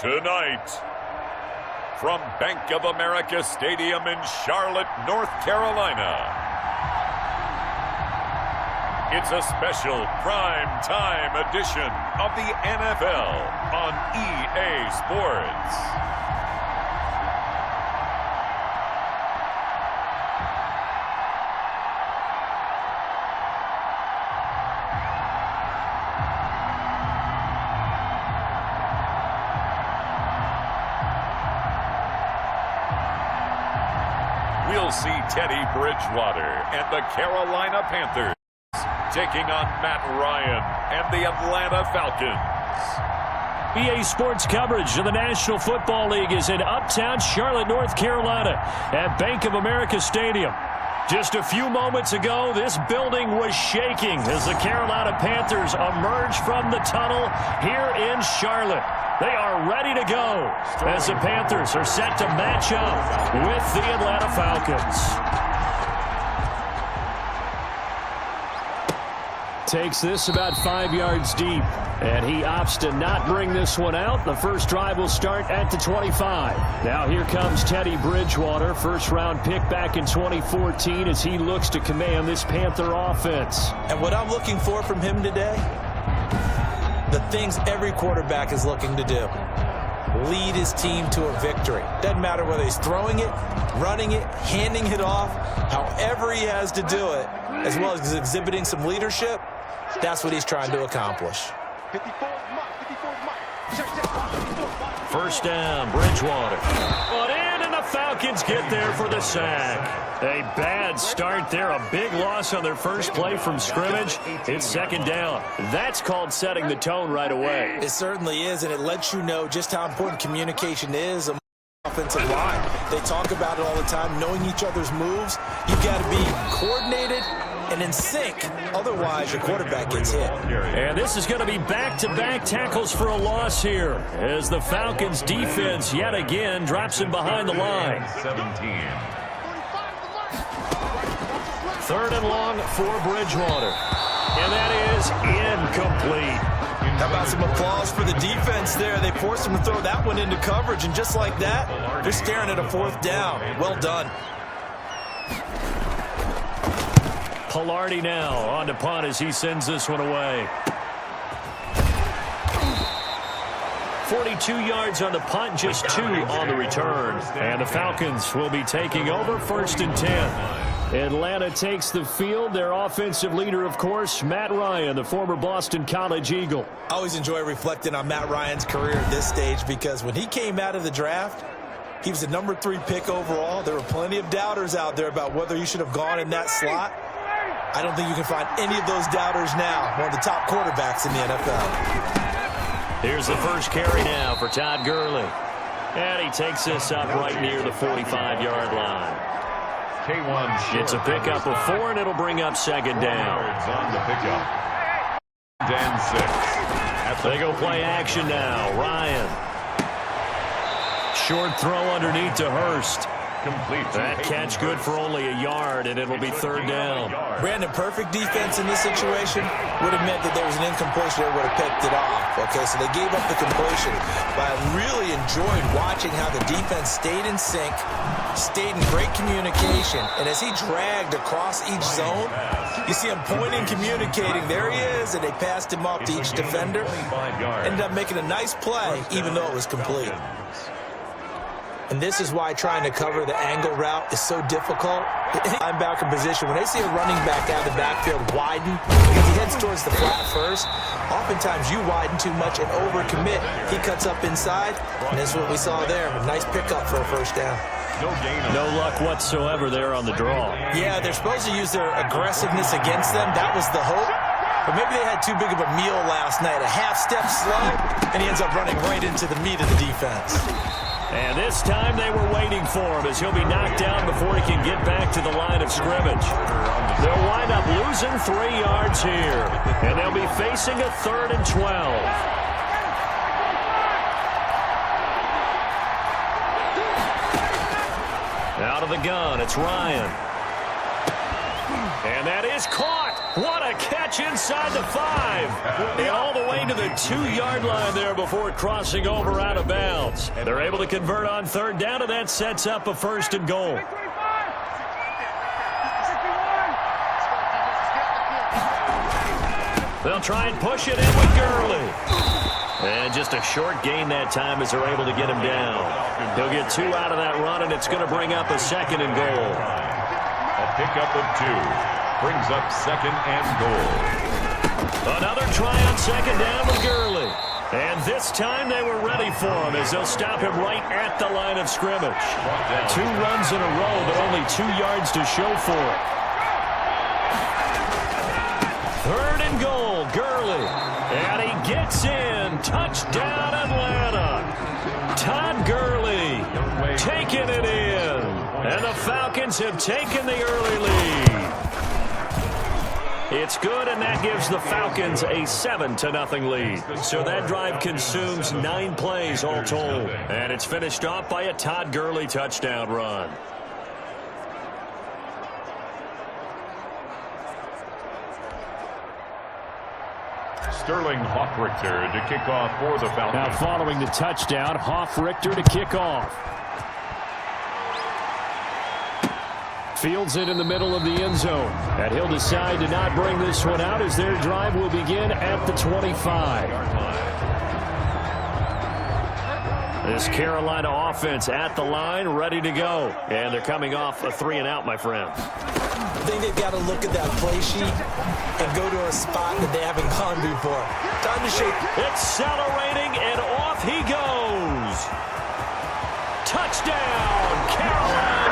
Tonight, from Bank of America Stadium in Charlotte, North Carolina, it's a special prime time edition of the NFL on EA Sports. We'll see Teddy Bridgewater and the Carolina Panthers taking on Matt Ryan and the Atlanta Falcons. EA Sports coverage of the National Football League is in uptown Charlotte, North Carolina at Bank of America Stadium. Just a few moments ago, this building was shaking as the Carolina Panthers emerged from the tunnel here in Charlotte. They are ready to go as the Panthers are set to match up with the Atlanta Falcons. Takes this about 5 yards deep, and he opts to not bring this one out. The first drive will start at the 25. Now here comes Teddy Bridgewater, first-round pick back in 2014 as he looks to command this Panther offense. And what I'm looking for from him today, the things every quarterback is looking to do. Lead his team to a victory. Doesn't matter whether he's throwing it, running it, handing it off, however he has to do it, as well as exhibiting some leadership, that's what he's trying to accomplish. First down, Bridgewater. But in, and the Falcons get there for the sack. A bad start there, a big loss on their first play from scrimmage. It's second down. That's called setting the tone right away. It certainly is, and it lets you know just how important communication is among the offensive line. They talk about it all the time, knowing each other's moves. You've got to be coordinated and in sync. Otherwise, your quarterback gets hit. And this is going to be back-to-back tackles for a loss here as the Falcons defense yet again drops him behind the line. 17. Third and long for Bridgewater. And that is incomplete. How about some applause for the defense there? They forced him to throw that one into coverage, and just like that, they're staring at a fourth down. Well done. Pilardi now on to punt as he sends this one away. 42 yards on the punt, just 2 on the return. And the Falcons will be taking over first and 10. Atlanta takes the field. Their offensive leader, of course, Matt Ryan, the former Boston College Eagle. I always enjoy reflecting on Matt Ryan's career at this stage because when he came out of the draft, he was the number 3 pick overall. There were plenty of doubters out there about whether he should have gone in that slot. I don't think you can find any of those doubters now. One of the top quarterbacks in the NFL. Here's the first carry now for Todd Gurley. And he takes this up right near the 45-yard line. It's a pickup of 4, and it'll bring up second down. On the pickup. And 6. They go play action now. Ryan. Short throw underneath to Hurst. Complete. That catch good for only a yard, and it'll be third down. Brandon, perfect defense in this situation would have meant that there was an incompletion. They would have picked it off. Okay, so they gave up the completion. But I really enjoyed watching how the defense stayed in sync, stayed in great communication, and as he dragged across each zone, you see him pointing, communicating. There he is, and they passed him off to each defender. Ended up making a nice play, even though it was complete. And this is why trying to cover the angle route is so difficult. Linebacker position, when they see a running back out of the backfield widen, because he heads towards the flat first, oftentimes you widen too much and overcommit. He cuts up inside, and that's what we saw there. A nice pickup for a first down. No luck whatsoever there on the draw. Yeah, they're supposed to use their aggressiveness against them. That was the hope. But maybe they had too big of a meal last night. A half step slow, and he ends up running right into the meat of the defense. And this time they were waiting for him as he'll be knocked down before he can get back to the line of scrimmage. They'll wind up losing 3 yards here, and they'll be facing a 3rd and 12. Out of the gun, it's Ryan. And that is caught. What a catch inside the 5. And all the way to the 2-yard line there before crossing over out of bounds. They're able to convert on third down, and that sets up a 1st and goal. They'll try and push it in with Gurley. And just a short gain that time as they're able to get him down. He'll get 2 out of that run, and it's going to bring up a 2nd and goal. A pickup of 2 brings up 2nd and goal. Another try on 2nd down with Gurley. And this time they were ready for him as they'll stop him right at the line of scrimmage. 2 runs in a row, but only 2 yards to show for it. 3rd and goal, Gurley. And he gets in. Touchdown, Atlanta. Todd Gurley taking it in. And the Falcons have taken the early lead. It's good, and that gives the Falcons a 7-0 lead. So that drive consumes 9 plays all told. And it's finished off by a Todd Gurley touchdown run. Sterling Hoffrichter to kick off for the Falcons. Now following the touchdown, Hoffrichter to kick off. Fields it in the middle of the end zone. And he'll decide to not bring this one out as their drive will begin at the 25. This Carolina offense at the line, ready to go. And they're coming off a 3 and out, my friend. I think they've got to look at that play sheet and go to a spot that they haven't gone before. Time to shake. Accelerating, and off he goes. Touchdown, Carolina.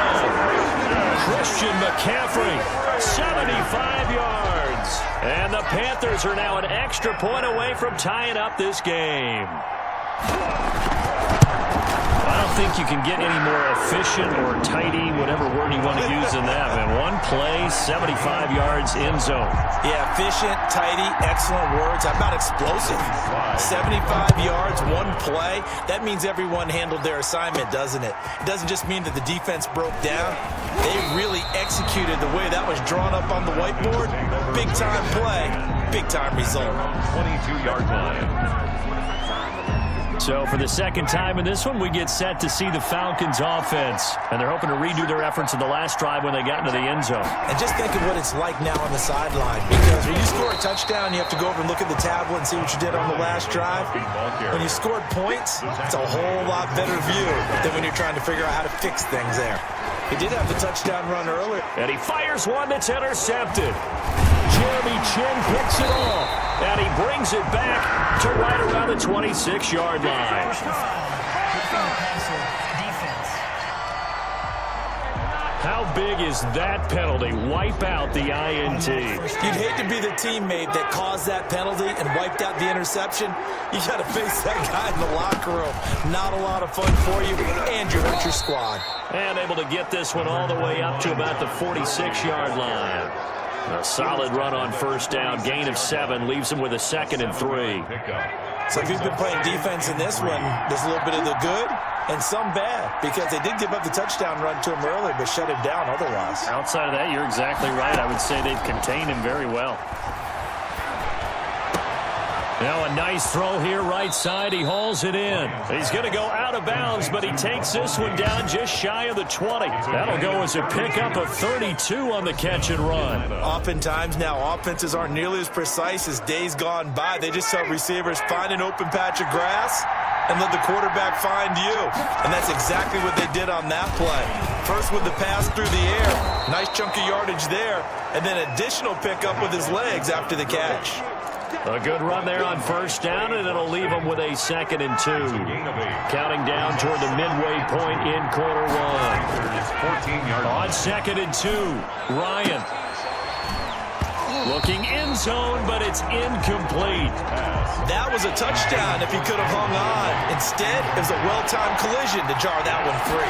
Christian McCaffrey, 75 yards. And the Panthers are now an extra point away from tying up this game. I don't think you can get any more efficient or tidy, whatever word you want to use in that, man. One play, 75 yards, end zone. Yeah, efficient, tidy, excellent words. How about explosive? 75 yards, one play. That means everyone handled their assignment, doesn't it? It doesn't just mean that the defense broke down. They really executed the way that was drawn up on the whiteboard. Big-time play, big-time result. 22-yard line. So for the second time in this one, we get set to see the Falcons offense. And they're hoping to redo their efforts in the last drive when they got into the end zone. And just think of what it's like now on the sideline. Because when you score a touchdown, you have to go over and look at the tablet and see what you did on the last drive. When you scored points, it's a whole lot better view than when you're trying to figure out how to fix things there. He did have the touchdown run earlier. And he fires one that's intercepted. Jeremy Chin picks it off. And he brings it back to right around the 26-yard line. How big is that penalty? Wipe out the INT. You'd hate to be the teammate that caused that penalty and wiped out the interception. You got to face that guy in the locker room. Not a lot of fun for you, and you hurt your squad. And able to get this one all the way up to about the 46-yard line. A solid run on first down. Gain of 7 leaves him with a 2nd and 3. So if you've been playing defense in this one, there's a little bit of the good and some bad, because they did give up the touchdown run to him earlier, but shut him down otherwise. Outside of that, you're exactly right. I would say they've contained him very well. Now a nice throw here right side. He hauls it in. He's going to go out of bounds, but he takes this one down just shy of the 20. That'll go as a pickup of 32 on the catch and run. Oftentimes now offenses aren't nearly as precise as days gone by. They just tell receivers, find an open patch of grass and let the quarterback find you. And that's exactly what they did on that play. First with the pass through the air. Nice chunk of yardage there. And then additional pickup with his legs after the catch. A good run there on first down, and it'll leave him with a 2nd and 2. Counting down toward the midway point in quarter 1. On 2nd and 2, Ryan. Looking end zone, but it's incomplete. That was a touchdown if he could have hung on. Instead, it was a well-timed collision to jar that one free.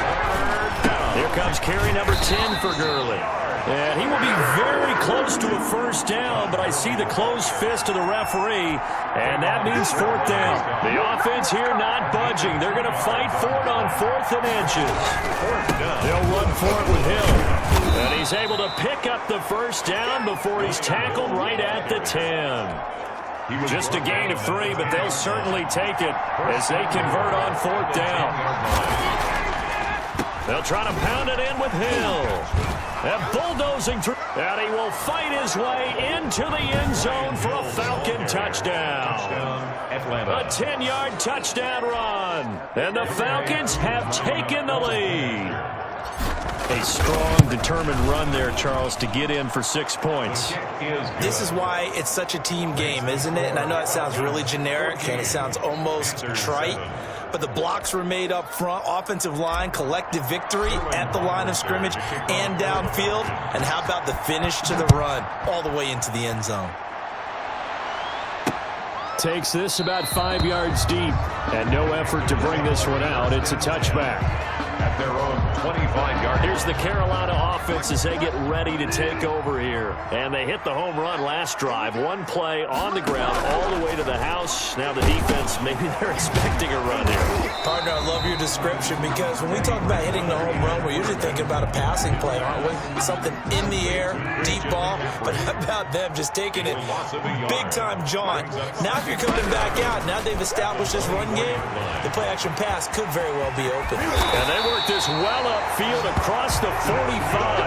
Here comes carry number 10 for Gurley. And he will be very close to a first down, but I see the closed fist of the referee, and that means fourth down. The offense here not budging. They're going to fight for it on 4th and inches. They'll run for it with Hill. And he's able to pick up the first down before he's tackled right at the 10. Just a gain of 3, but they'll certainly take it as they convert on 4th down. They'll try to pound it in with Hill. And bulldozing through. And he will fight his way into the end zone for a Falcon touchdown. A 10-yard touchdown run. And the Falcons have taken the lead. A strong, determined run there, Charles, to get in for 6 points. This is why it's such a team game, isn't it? And I know it sounds really generic and it sounds almost trite, but the blocks were made up front, offensive line, collective victory at the line of scrimmage and downfield. And how about the finish to the run all the way into the end zone? Takes this about 5 yards deep, and no effort to bring this one out. It's a touchback. At their own 25-yard. Here's the Carolina offense as they get ready to take over here. And they hit the home run last drive. One play on the ground all the way to the house. Now the defense, maybe they're expecting a run here. Partner, I love your description because when we talk about hitting the home run, we're usually thinking about a passing play, aren't we? Something in the air, deep ball. But how about them just taking it big-time jaunt? Now if you're coming back out, now they've established this run game, the play-action pass could very well be open. And they work this well upfield across the 45.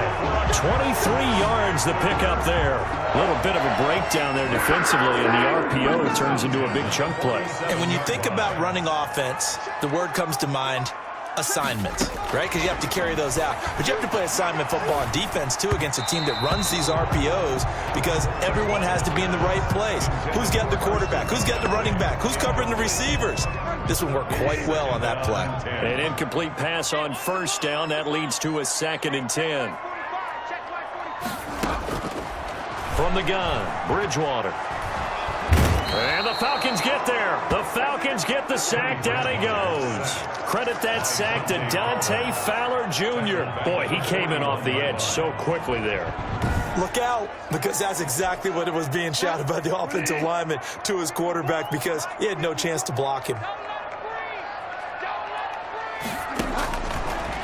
23 yards the pickup there. A little bit of a breakdown there defensively, and the RPO turns into a big chunk play. And when you think about running offense, the word comes to mind, assignment, right? Because you have to carry those out. But you have to play assignment football on defense, too, against a team that runs these RPOs because everyone has to be in the right place. Who's getting the quarterback? Who's getting the running back? Who's covering the receivers? This would work quite well on that play. An incomplete pass on first down. That leads to a 2nd and 10. From the gun, Bridgewater. And the Falcons get there. The Falcons get the sack. Down he goes. Credit that sack to Dante Fowler Jr. Boy, he came in off the edge so quickly there. Look out, because that's exactly what it was being shouted by the offensive lineman to his quarterback because he had no chance to block him.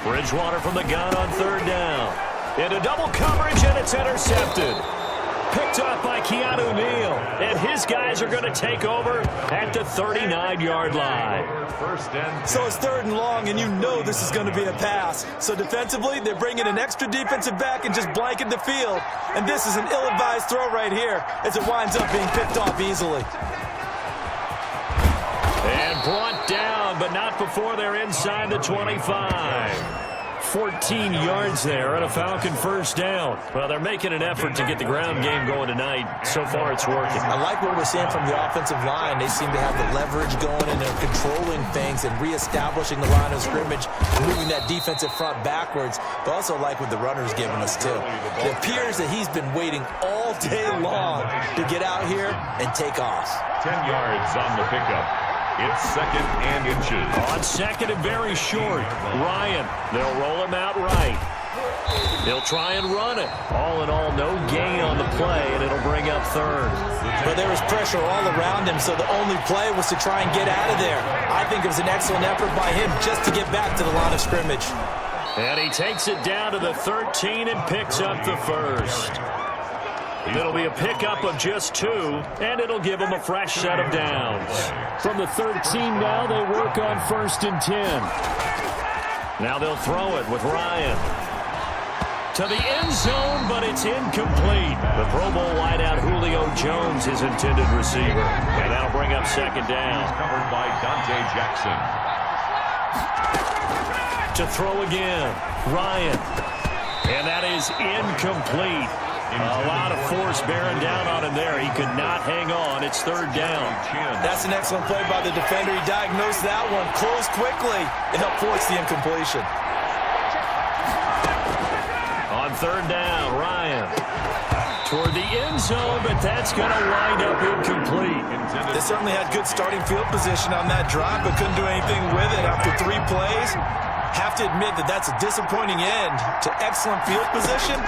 Bridgewater from the gun on 3rd down. Into double coverage, and it's intercepted. Picked up by Keanu Neal, and his guys are going to take over at the 39-yard line. So it's 3rd and long, and you know this is going to be a pass. So defensively, they're bringing an extra defensive back and just blanket the field. And this is an ill-advised throw right here as it winds up being picked off easily. And brought down, but not before they're inside the 25. 14 yards there and a Falcon first down. Well, they're making an effort to get the ground game going tonight. So far, it's working. I like what we're seeing from the offensive line. They seem to have the leverage going, and they're controlling things and reestablishing the line of scrimmage, moving that defensive front backwards. But also like what the runner's giving us, too. It appears that he's been waiting all day long to get out here and take off. 10 yards on the pickup. It's 2nd and inches. On 2nd and very short. Ryan, they'll roll him out right. He'll try and run it. All in all, no gain on the play, and it'll bring up 3rd. But there was pressure all around him, so the only play was to try and get out of there. I think it was an excellent effort by him just to get back to the line of scrimmage. And he takes it down to the 13 and picks up the 1st. It'll be a pickup of just 2, and it'll give them a fresh set of downs. From the 13 now, they work on 1st and 10. Now they'll throw it with Ryan. To the end zone, but it's incomplete. The Pro Bowl wideout Julio Jones, his intended receiver. And that'll bring up 2nd down. Covered by Dante Jackson. To throw again, Ryan. And that is incomplete. A lot of force bearing down on him there. He could not hang on. It's 3rd down. That's an excellent play by the defender. He diagnosed that one, closed quickly, and helped force the incompletion. On 3rd down, Ryan. Toward the end zone, but that's going to wind up incomplete. They certainly had good starting field position on that drive, but couldn't do anything with it after 3 plays. Have to admit that that's a disappointing end to excellent field position.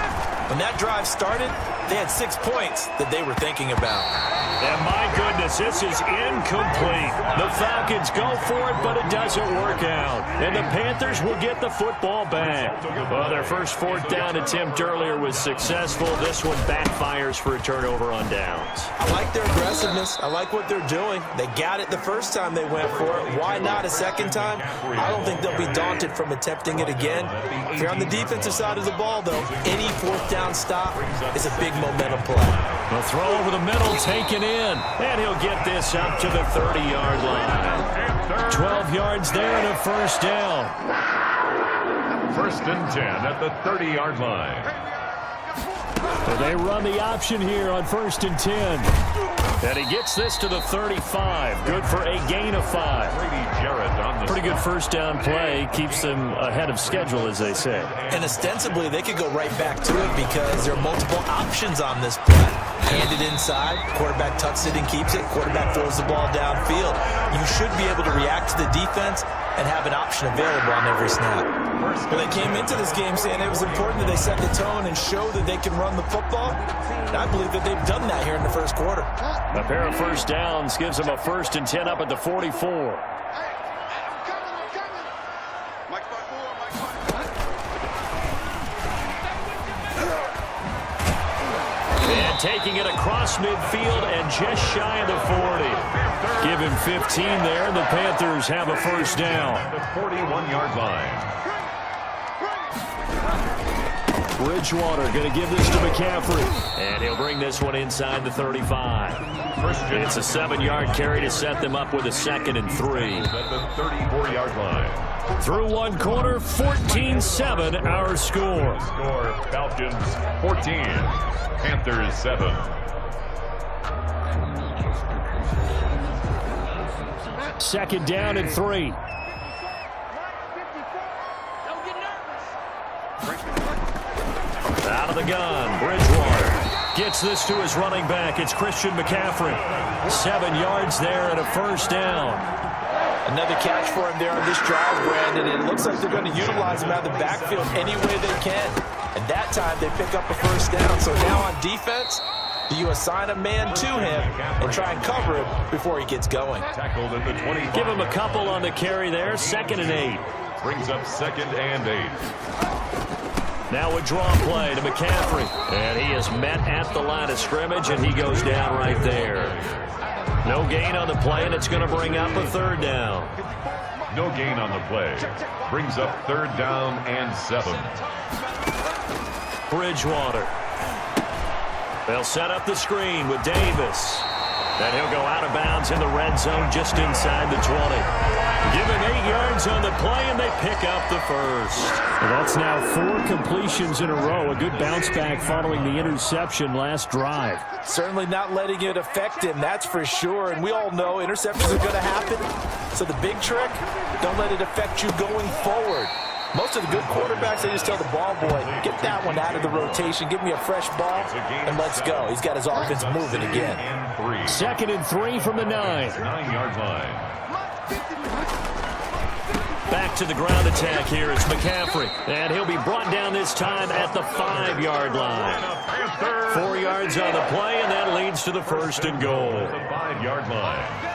When that drive started, they had 6 points that they were thinking about. And my goodness, this is incomplete. The Falcons go for it, but it doesn't work out. And the Panthers will get the football back. Well, their first fourth down attempt earlier was successful. This one backfires for a turnover on downs. I like their aggressiveness. I like what they're doing. They got it the first time they went for it. Why not a second time? I don't think they'll be daunted from attempting it again. If you're on the defensive side of the ball, though, any fourth down stop is a big momentum play. The throw over the middle taken in. And he'll get this up to the 30-yard line. 12 yards there and a first down. First and 10 at the 30-yard line. So they run the option here on first and 10. And he gets this to the 35. Good for a gain of 5. Pretty good first down play. Keeps them ahead of schedule, as they say. And ostensibly, they could go right back to it because there are multiple options on this play. Hand it inside, quarterback tucks it and keeps it, quarterback throws the ball downfield. You should be able to react to the defense and have an option available on every snap. Well, they came into this game saying it was important that they set the tone and show that they can run the football. And I believe that they've done that here in the first quarter. A pair of first downs gives them a first and 10 up at the 44. And taking it across midfield and just shy of the 40. Give him 15 there, and the Panthers have a first down. The 41-yard line. Bridgewater going to give this to McCaffrey. And he'll bring this one inside the 35. It's a 7-yard carry to set them up with a 2nd and 3. At the 34-yard line. Through one quarter, 14-7 our score. Falcons 14. Panthers 7. Second down and 3. Out of the gun, Bridgewater gets this to his running back. It's Christian McCaffrey. 7 yards there and a first down. Another catch for him there on this drive, Brandon. It looks like they're going to utilize him out of the backfield any way they can. And that time they pick up a first down. So now on defense, you assign a man to him and try and cover him before he gets going. Tackled at the 25. Give him a couple on the carry there. 2nd and 8. Brings up 2nd and 8. Now a draw play to McCaffrey. And he is met at the line of scrimmage, and he goes down right there. No gain on the play, and it's going to bring up a 3rd down. No gain on the play. Brings up 3rd down and 7. Bridgewater. They'll set up the screen with Davis. Then he'll go out of bounds in the red zone just inside the 20. Give him 8 yards on the play, and they pick up the first. Well, that's now 4 completions in a row. A good bounce back following the interception last drive. Certainly not letting it affect him, that's for sure. And we all know interceptions are going to happen. So the big trick, don't let it affect you going forward. Most of the good quarterbacks, they just tell the ball boy, get that one out of the rotation, give me a fresh ball, and let's go. He's got his offense moving again. 2nd and 3 from the 9. 9-yard line. Back to the ground attack here. It's McCaffrey. And he'll be brought down this time at the 5-yard line. 4 yards on the play, and that leads to the 1st and goal. The 5-yard line.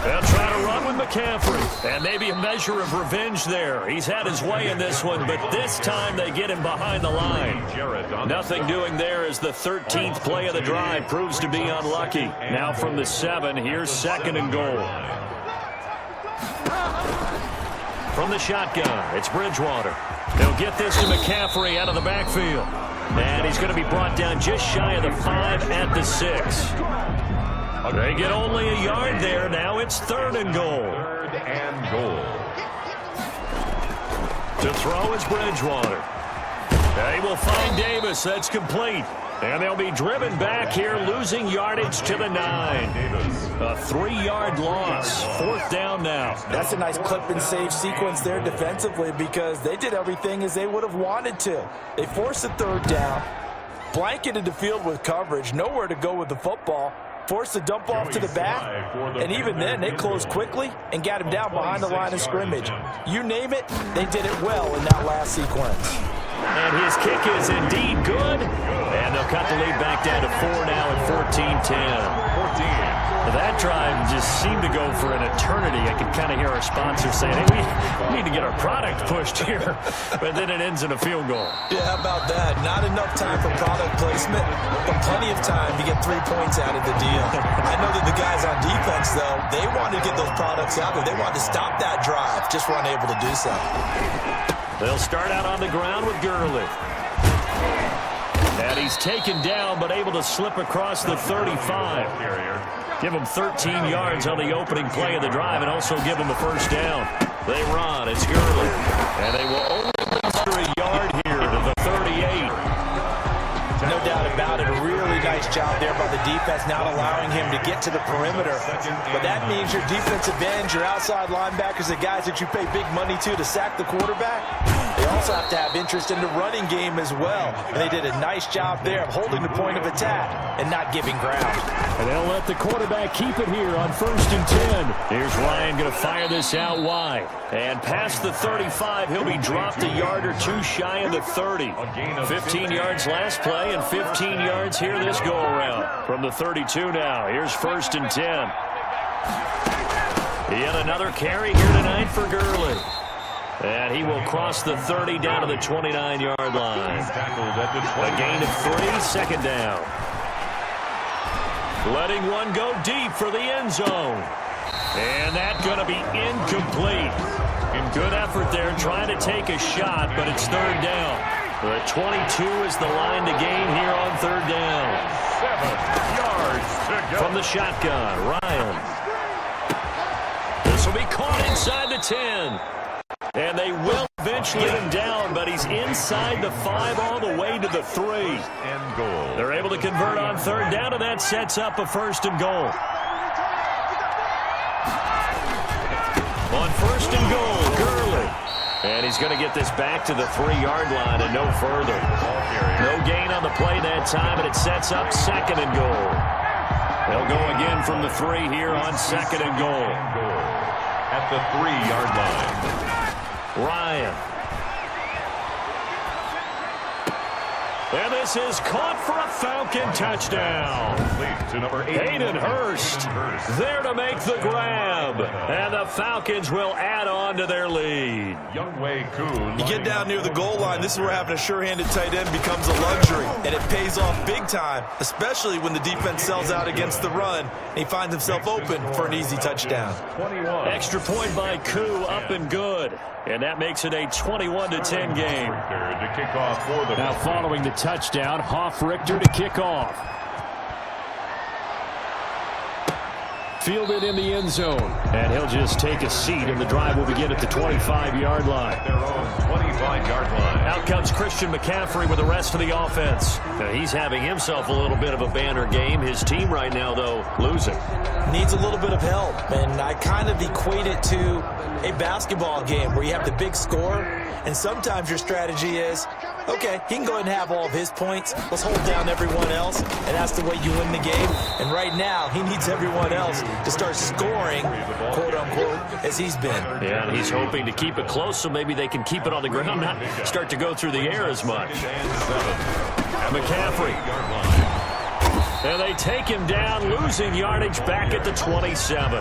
They'll try to run with McCaffrey. And maybe a measure of revenge there. He's had his way in this one, but this time they get him behind the line. Nothing doing there as the 13th play of the drive proves to be unlucky. Now from the 7, here's 2nd and goal. From the shotgun, it's Bridgewater. They'll get this to McCaffrey out of the backfield. And he's going to be brought down just shy of the 5 at the 6. They get only a yard there. Now it's 3rd and goal. 3rd and goal. To throw is Bridgewater. They will find Davis. That's complete. And they'll be driven back here, losing yardage to the 9. A 3-yard loss. 4th down now. That's a nice clip and save sequence there defensively because they did everything as they would have wanted to. They forced the 3rd down, blanketed the field with coverage, nowhere to go with the football. forced the dump off to the back, and even then, they closed quickly and got him down behind the line of scrimmage. You name it, they did it well in that last sequence. And his kick is indeed good. And they'll cut the lead back down to 4 now at 14-10. That drive just seemed to go for an eternity. I could kind of hear our sponsor saying, hey, we need to get our product pushed here. But then it ends in a field goal. Yeah, how about that? Not enough time for product placement, but plenty of time to get 3 points out of the deal. I know that the guys on defense, though, they wanted to get those products out there. They wanted to stop that drive, just weren't able to do so. They'll start out on the ground with Gurley. And he's taken down, but able to slip across the 35. Give him 13 yards on the opening play of the drive and also give him a first down. They run. It's Gurley. And they will only muster a yard here to the 38. No doubt about it. A really nice job there by the defense, not allowing him to get to the perimeter. But that means your defensive ends, your outside linebackers, the guys that you pay big money to sack the quarterback, they also have to have interest in the running game as well. And they did a nice job there of holding the point of attack and not giving ground. And they'll let the quarterback keep it here on 1st and 10. Here's Ryan going to fire this out wide. And past the 35, he'll be dropped a yard or two shy of the 30. 15 yards last play and 15 yards here this go-around. From the 32 now, here's 1st and 10. Yet another carry here tonight for Gurley. And he will cross the 30 down to the 29-yard line. A gain of 3, 2nd down. Letting one go deep for the end zone. And that's going to be incomplete. Good effort there trying to take a shot, but it's 3rd down. The 22 is the line to gain here on 3rd down. 7 yards to go. From the shotgun, Ryan. This will be caught inside the 10. And they will eventually get him down, but he's inside the 5 all the way to the 3. And goal. They're able to convert on 3rd down, and that sets up a 1st and goal. On 1st and goal, Gurley. And he's going to get this back to the 3-yard line and no further. No gain on the play that time, and it sets up 2nd and goal. They'll go again from the 3 here on 2nd and goal. At the 3-yard line. Ryan. And this is caught for a Falcon touchdown. To number 8. Hayden Hurst there to make the grab. And the Falcons will add on to their lead. You get down near the goal line, this is where having a sure-handed tight end becomes a luxury. And it pays off big time, especially when the defense sells out against the run. And he finds himself open for an easy touchdown. Extra point by Koo, up and good. And that makes it a 21-10 game. Now following the touchdown, Hoff-Richter to kick off. Fielded in the end zone. And he'll just take a seat, and the drive will begin at the 25-yard line. Their own 25-yard line. Out comes Christian McCaffrey with the rest of the offense. Now, he's having himself a little bit of a banner game. His team right now, though, losing. Needs a little bit of help, and I kind of equate it to a basketball game where you have the big score, and sometimes your strategy is, okay, he can go ahead and have all of his points. Let's hold down everyone else, and that's the way you win the game. And right now, he needs everyone else to start scoring, quote-unquote, as he's been. Yeah, and he's hoping to keep it close so maybe they can keep it on the ground, not start to go through the air as much. McCaffrey. And they take him down, losing yardage back at the 27.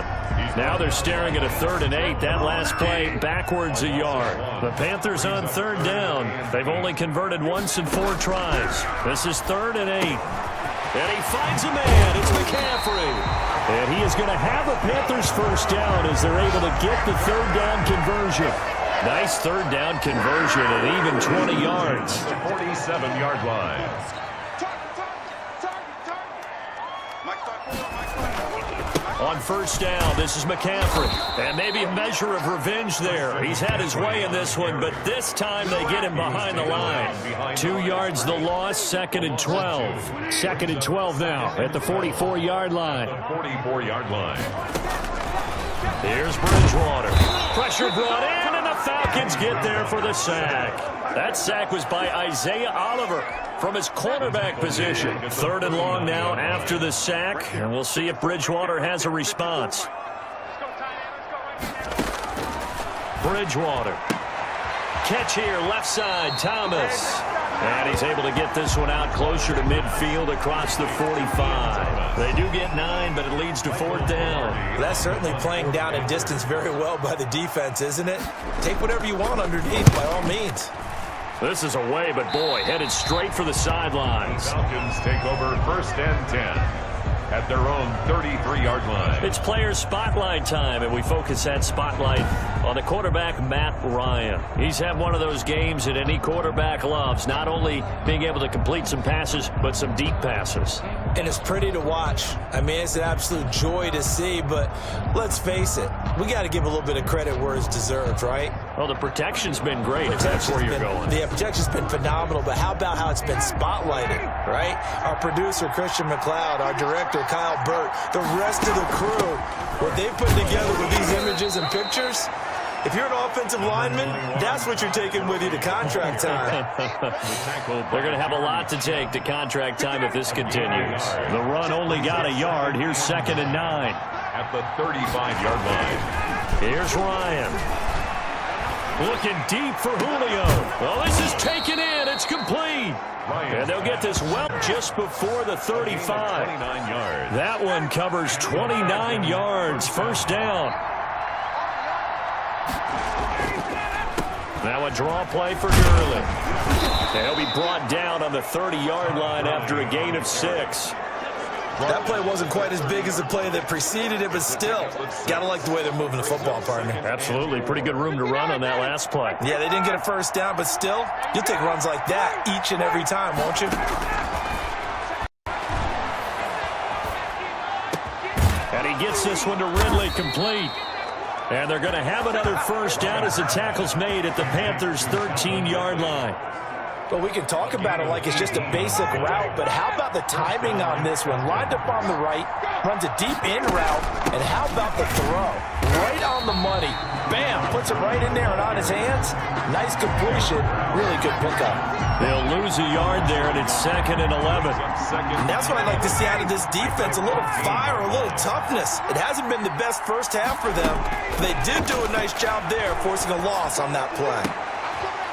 Now they're staring at a 3rd and 8. That last play backwards a yard. The Panthers on 3rd down. They've only converted once in 4 tries. This is 3rd and 8. And he finds a man. It's McCaffrey. And he is going to have a Panthers first down as they're able to get the 3rd down conversion. Nice 3rd down conversion at even 20 yards. 47-yard line. On 1st down, this is McCaffrey. And maybe a measure of revenge there. He's had his way in this one, but this time they get him behind the line. 2 yards the loss, 2nd and 12. 2nd and 12 now at the 44-yard line. 44-yard line. Here's Bridgewater. Pressure brought in, and the Falcons Falcons get there for the sack. That sack was by Isaiah Oliver from his cornerback position. 3rd and long now after the sack, and we'll see if Bridgewater has a response. Bridgewater. Catch here, left side, Thomas. And he's able to get this one out closer to midfield across the 45. They do get 9, but it leads to 4th down. That's certainly playing down in distance very well by the defense, isn't it? Take whatever you want underneath, by all means. This is away, but boy, headed straight for the sidelines. Falcons take over 1st and 10 at their own 33-yard line. It's player spotlight time, and we focus that spotlight on the quarterback, Matt Ryan. He's had one of those games that any quarterback loves, not only being able to complete some passes, but some deep passes. And it's pretty to watch. I mean, it's an absolute joy to see, but let's face it, we got to give a little bit of credit where it's deserved, right? Well, the protection's been great, if that's where you're going. The protection's been phenomenal, but how about how it's been spotlighted, right? Our producer, Christian McLeod, our director, Kyle Burt, the rest of the crew, what they put together with these images and pictures, if you're an offensive lineman, that's what you're taking with you to contract time. They're going to have a lot to take to contract time if this continues. The run only got a yard. Here's 2nd and 9. At the 35-yard line. Here's Ryan. Looking deep for Julio. Well, this is taken in. It's complete. And they'll get this well just before the 35. 29 yards. That one covers 29 yards. 1st down. Now a draw play for Gurley. And he'll be brought down on the 30-yard line after a gain of 6. That play wasn't quite as big as the play that preceded it, but still, got to like the way they're moving the football, partner. Absolutely. Pretty good room to run on that last play. Yeah, they didn't get a 1st down, but still, you'll take runs like that each and every time, won't you? And he gets this one to Ridley complete. And they're going to have another 1st down as the tackle's made at the Panthers' 13-yard line. Well, we can talk about it like it's just a basic route, but how about the timing on this one? Lined up on the right, runs a deep in route, and how about the throw? Right on the money. Bam! Puts it right in there and on his hands. Nice completion. Really good pickup. They'll lose a yard there, and it's 2nd and 11. And that's what I'd like to see out of this defense, a little fire, a little toughness. It hasn't been the best 1st half for them. They did do a nice job there, forcing a loss on that play.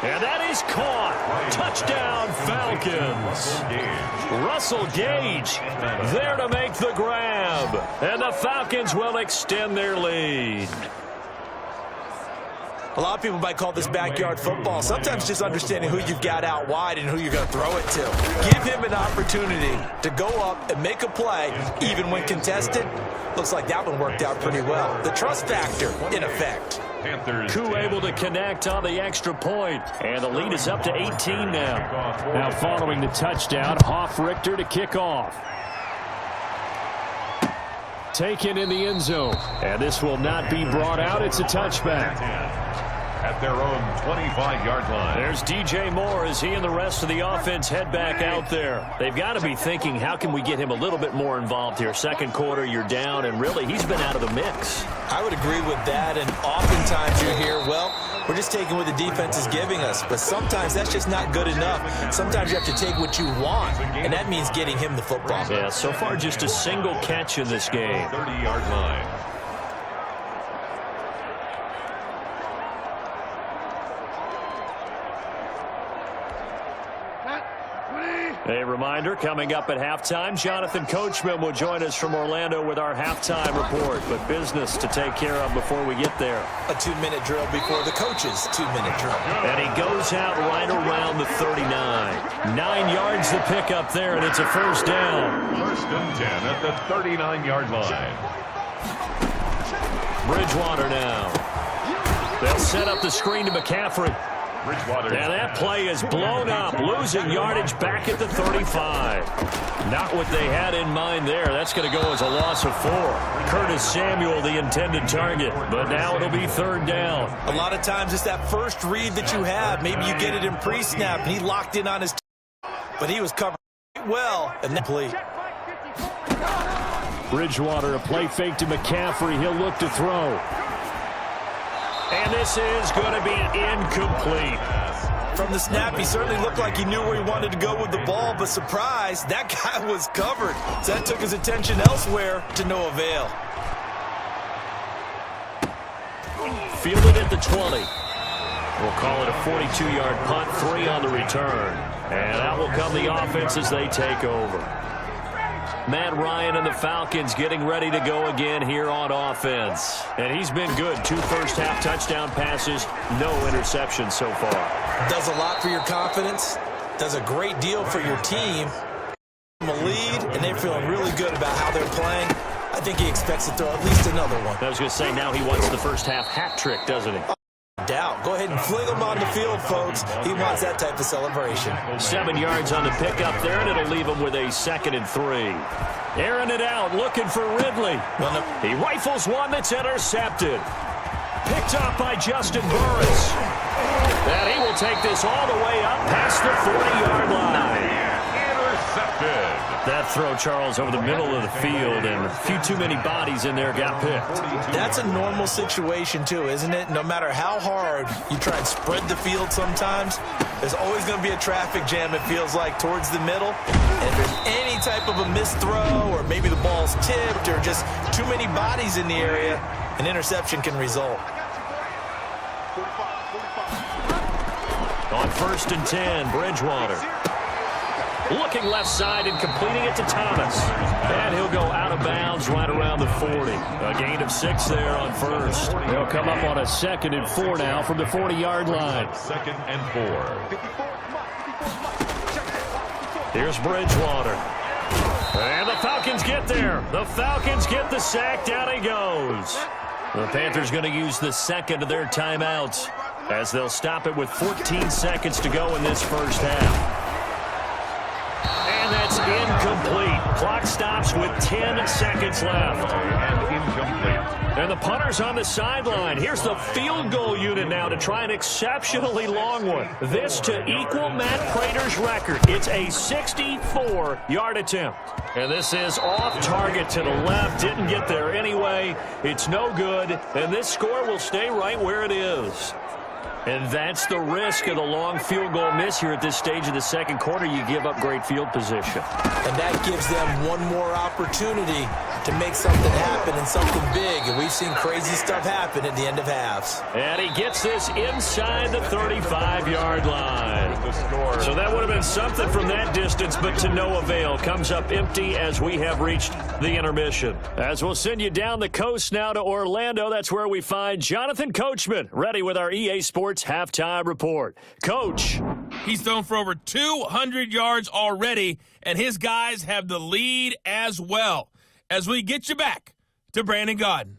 And that is caught. Touchdown, Falcons. Russell Gage there to make the grab. And the Falcons will extend their lead. A lot of people might call this backyard football. Sometimes just understanding who you've got out wide and who you're going to throw it to. Give him an opportunity to go up and make a play, even when contested. Looks like that one worked out pretty well. The trust factor, in effect. Koo able to connect on the extra point. And the lead is up to 18 now. Now following the touchdown, Hoff-Richter to kick off. Taken in the end zone. And this will not be brought out. It's a touchback. At their own 25-yard line. There's DJ Moore as he and the rest of the offense head back out there. They've got to be thinking, how can we get him a little bit more involved here? 2nd quarter, you're down, and really, he's been out of the mix. I would agree with that, and oftentimes you're here, well, we're just taking what the defense is giving us, but sometimes that's just not good enough. Sometimes you have to take what you want, and that means getting him the football. Yeah, so far just a single catch in this game. 30-yard line. A reminder, coming up at halftime, Jonathan Coachman will join us from Orlando with our halftime report. But business to take care of before we get there. A 2-minute drill before the coach's 2-minute drill. And he goes out right around the 39. 9 yards to pick up there, and it's a 1st down. 1st and 10 at the 39-yard line. Bridgewater now. They'll set up the screen to McCaffrey. Bridgewater. And that play is blown up, losing yardage back at the 35. Not what they had in mind there. That's going to go as a loss of 4. Curtis Samuel, the intended target. But now it'll be 3rd down. A lot of times it's that first read that you have. Maybe you get it in pre-snap, and he locked in on his but he was covered well, and that play. Bridgewater, a play fake to McCaffrey. He'll look to throw. And this is going to be incomplete. From the snap, he certainly looked like he knew where he wanted to go with the ball, but surprise, that guy was covered. So that took his attention elsewhere to no avail. Fielded at the 20. We'll call it a 42-yard punt, 3 on the return. And out will come the offense as they take over. Matt Ryan and the Falcons getting ready to go again here on offense. And he's been good. 2 first-half touchdown passes, no interceptions so far. Does a lot for your confidence, does a great deal for your team. A lead, and they're feeling really good about how they're playing. I think he expects to throw at least another one. I was going to say, now he wants the first-half hat trick, doesn't he? Doubt. Go ahead and fling him on the field, folks. He wants that type of celebration. 7 yards on the pickup there, and it'll leave him with a 2nd and 3. Airing it out, looking for Ridley. He rifles one that's intercepted. Picked up by Justin Burris. And he will take this all the way up past the 40-yard line. Intercepted. That throw, Charles, over the middle of the field, and a few too many bodies in there got picked. That's a normal situation, too, isn't it? No matter how hard you try and spread the field sometimes, there's always going to be a traffic jam, it feels like, towards the middle. And if there's any type of a missed throw, or maybe the ball's tipped, or just too many bodies in the area, an interception can result. On 1st and 10, Bridgewater. Looking left side and completing it to Thomas. And he'll go out of bounds right around the 40. A gain of 6 there on 1st. They'll come up on a 2nd and 4 now from the 40-yard line. 2nd and 4. Here's Bridgewater. And the Falcons get there. The Falcons get the sack. Down he goes. The Panthers going to use the 2nd of their timeouts as they'll stop it with 14 seconds to go in this first half. And that's incomplete. Clock stops with 10 seconds left. And incomplete. And the punter's on the sideline. Here's the field goal unit now to try an exceptionally long one. This to equal Matt Prater's record. It's a 64-yard attempt. And this is off target to the left. Didn't get there anyway. It's no good. And this score will stay right where it is. And that's the risk of the long field goal miss here at this stage of the second quarter. You give up great field position. And that gives them one more opportunity to make something happen and something big. And we've seen crazy stuff happen at the end of halves. And he gets this inside the 35-yard line. So that would have been something from that distance, but to no avail. Comes up empty as we have reached the intermission. As we'll send you down the coast now to Orlando, that's where we find Jonathan Coachman, ready with our EA Sports halftime report. Coach. He's thrown for over 200 yards already, and his guys have the lead as well. As we get you back to Brandon Gaudin.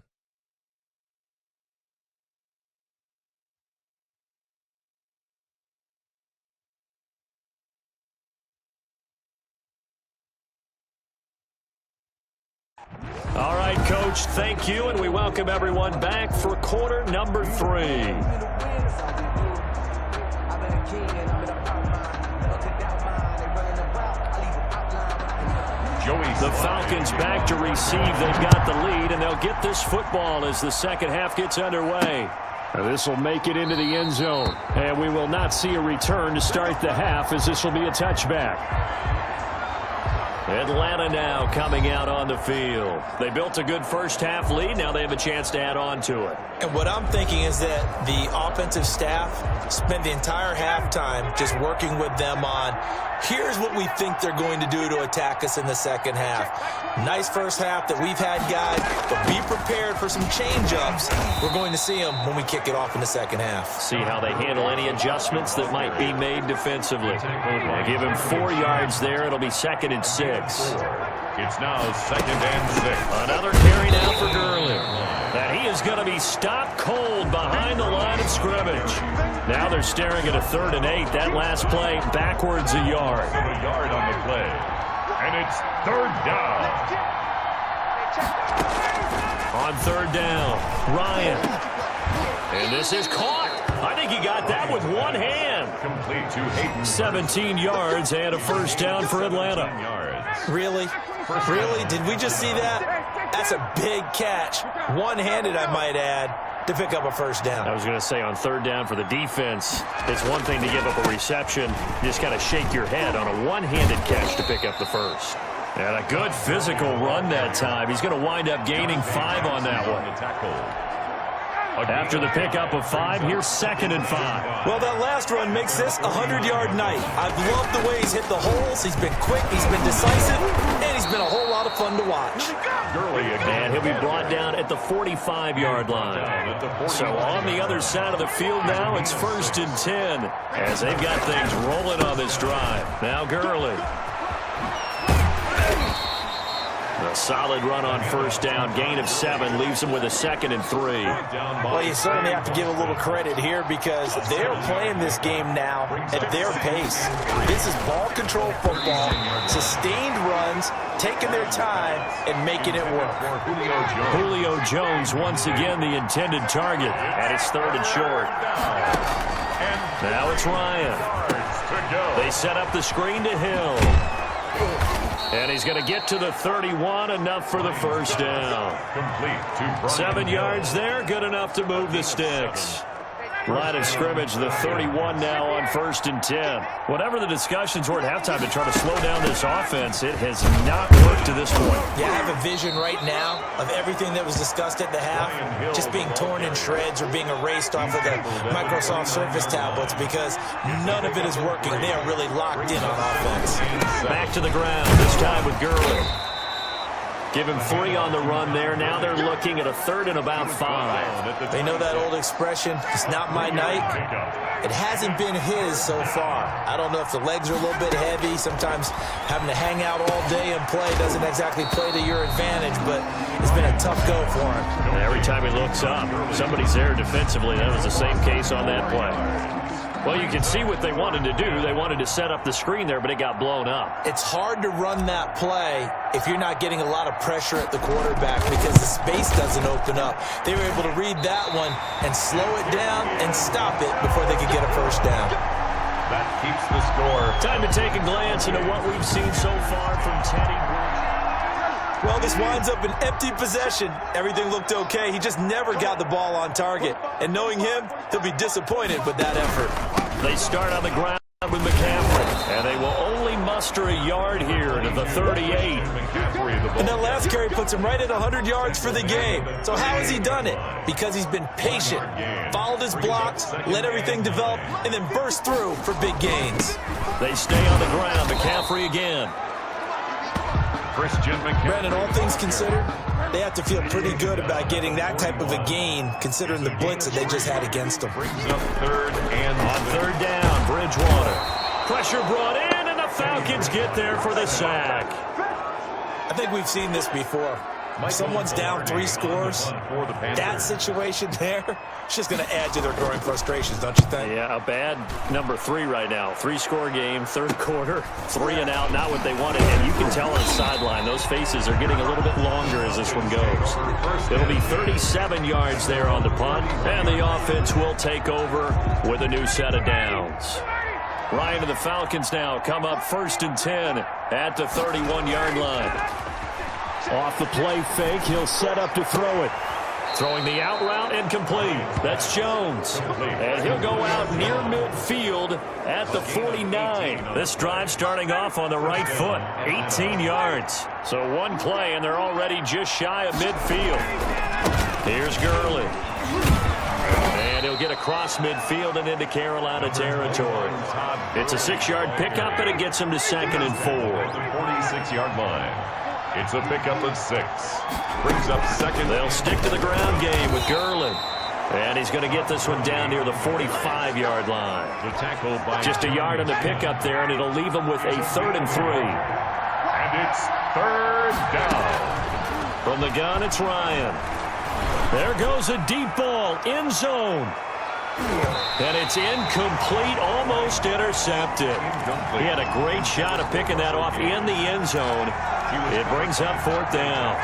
All right, Coach, thank you, and we welcome everyone back for quarter number 3. The Falcons back to receive. They've got the lead, and they'll get this football as the second half gets underway. This will make it into the end zone, and we will not see a return to start the half as this will be a touchback. Atlanta now coming out on the field. They built a good first half lead. Now they have a chance to add on to it. And what I'm thinking is that the offensive staff spent the entire halftime just working with them on, here's what we think they're going to do to attack us in the second half. Nice first half that we've had, guys, but be prepared for some change-ups. We're going to see them when we kick it off in the second half. See how they handle any adjustments that might be made defensively. They give him 4 yards there. It'll be 2nd and 6. It's now 2nd and 6. Another carry now for Gurley. And he is going to be stopped cold behind the line of scrimmage. Now they're staring at a 3rd and 8. That last play backwards a yard. A yard on the play. And it's 3rd down. On 3rd down, Ryan. And this is caught. I think he got that with one hand. Complete to Hayden. 17 yards and a first down for Atlanta. Really? Really? Did we just see that? That's a big catch. One-handed, I might add. to pick up a first down. I was going to say on third down for the defense, it's one thing to give up a reception. You just got to shake your head on a one-handed catch to pick up the first. And a good physical run that time. He's going to wind up gaining 5 on that one. After the pickup of 5, here's 2nd and 5. Well, that last run makes this a 100-yard night. I've loved the way he's hit the holes. He's been quick, he's been decisive, and he's been a whole lot of fun to watch. And he'll be brought down at the 45-yard line. So on the other side of the field now, it's 1st and 10 as they've got things rolling on this drive. Now Gurley. A solid run on first down, gain of 7, leaves them with a 2nd and 3. Well, you certainly have to give a little credit here because they're playing this game now at their pace. This is ball control football, sustained runs, taking their time and making it work. Julio Jones once again the intended target, and it's 3rd and short. Now it's Ryan. They set up the screen to Hill. And he's going to get to the 31, enough for the first down. 7 yards there, good enough to move the sticks. Line of scrimmage, the 31 now on 1st and 10. Whatever the discussions were at halftime to try to slow down this offense, it has not worked to this point. Yeah, I have a vision right now of everything that was discussed at the half just being torn in shreds or being erased off of the Microsoft Surface tablets because none of it is working. They are really locked in on offense. Back to the ground, this time with Gurley. Give him 3 on the run there. Now they're looking at a 3rd and about 5. They know that old expression, it's not my night. It hasn't been his so far. I don't know if the legs are a little bit heavy. Sometimes having to hang out all day and play doesn't exactly play to your advantage, but it's been a tough go for him. And every time he looks up, somebody's there defensively. That was the same case on that play. Well, you can see what they wanted to do. They wanted to set up the screen there, but it got blown up. It's hard to run that play if you're not getting a lot of pressure at the quarterback because the space doesn't open up. They were able to read that one and slow it down and stop it before they could get a first down. That keeps the score. Time to take a glance into what we've seen so far from Teddy Bridgewater. Well, this winds up an empty possession. Everything looked okay. He just never got the ball on target. And knowing him, he'll be disappointed with that effort. They start on the ground with McCaffrey, and they will only muster a yard here to the 38. And that last carry puts him right at 100 yards for the game. So how has he done it? Because he's been patient, followed his blocks, let everything develop, and then burst through for big gains. They stay on the ground. McCaffrey again. Brandon, all things considered, they have to feel pretty good about getting that type of a gain considering the blitz that they just had against them. On 3rd down, Bridgewater. Pressure brought in, and the Falcons get there for the sack. I think we've seen this before. If someone's down 3 scores, that situation there, it's just going to add to their growing frustrations, don't you think? Yeah, a bad number 3 right now. 3-score game, 3rd quarter, 3 and out, not what they wanted. And you can tell on the sideline, those faces are getting a little bit longer as this one goes. It'll be 37 yards there on the punt, and the offense will take over with a new set of downs. Ryan and the Falcons now come up 1st and 10 at the 31-yard line. Off the play fake, he'll set up to throw it. Throwing the out route, incomplete. That's Jones. And he'll go out near midfield at the 49. This drive starting off on the right foot, 18 yards. So one play, and they're already just shy of midfield. Here's Gurley. And he'll get across midfield and into Carolina territory. It's a 6-yard pickup, and it gets him to 2nd and 4. The 46-yard line. It's a pickup of 6. Brings up 2nd. They'll stick to the ground game with Gurley. And he's going to get this one down near the 45-yard line. The tackle by just a yard on the pickup there, and it'll leave him with a 3rd and 3. And it's 3rd down. From the gun, it's Ryan. There goes a deep ball, end zone. And it's incomplete, almost intercepted. He had a great shot of picking that off in the end zone. It brings up 4th down.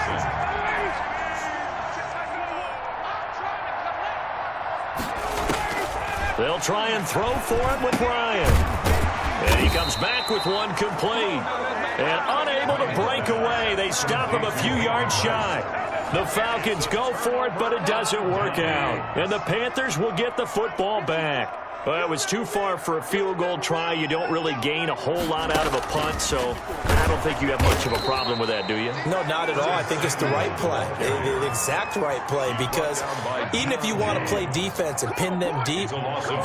They'll try and throw for it with Ryan. And he comes back with one complete. And unable to break away, they stop him a few yards shy. The Falcons go for it, but it doesn't work out. And the Panthers will get the football back. Well, it was too far for a field goal try. You don't really gain a whole lot out of a punt, so I don't think you have much of a problem with that, do you? No, not at all. I think it's the right play, the exact right play, because even if you want to play defense and pin them deep,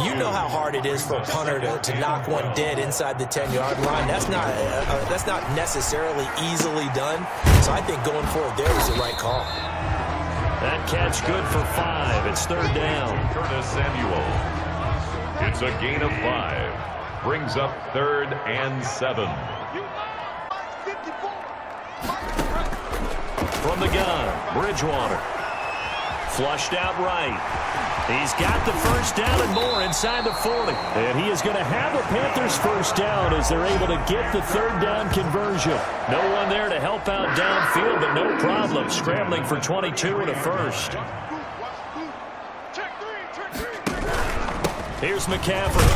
you know how hard it is for a punter to knock one dead inside the 10-yard line. That's not necessarily easily done, so I think going for it there was the right call. That catch good for 5. It's third down. Curtis Samuel. It's a gain of 5. Brings up 3rd and 7. From the gun, Bridgewater. Flushed out right. He's got the first down and more inside the 40. And he is going to have a Panthers first down as they're able to get the third down conversion. No one there to help out downfield, but no problem. Scrambling for 22 and a first. Here's McCaffrey.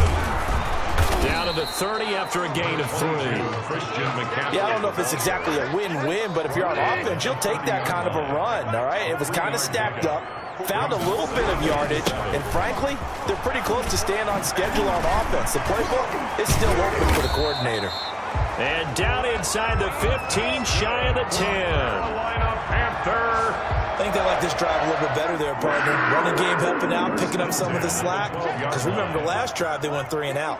Down to the 30 after a gain of 3. Christian McCaffrey. Yeah, I don't know if it's exactly a win-win, but if you're on offense, you'll take that kind of a run, all right? It was kind of stacked up, found a little bit of yardage, and frankly, they're pretty close to staying on schedule on offense. The playbook is still open for the coordinator. And down inside the 15, shy of the 10. Carolina Panther. I think they like this drive a little bit better there, partner. Running game helping out, picking up some of the slack. Because remember, the last drive, they went 3 and out.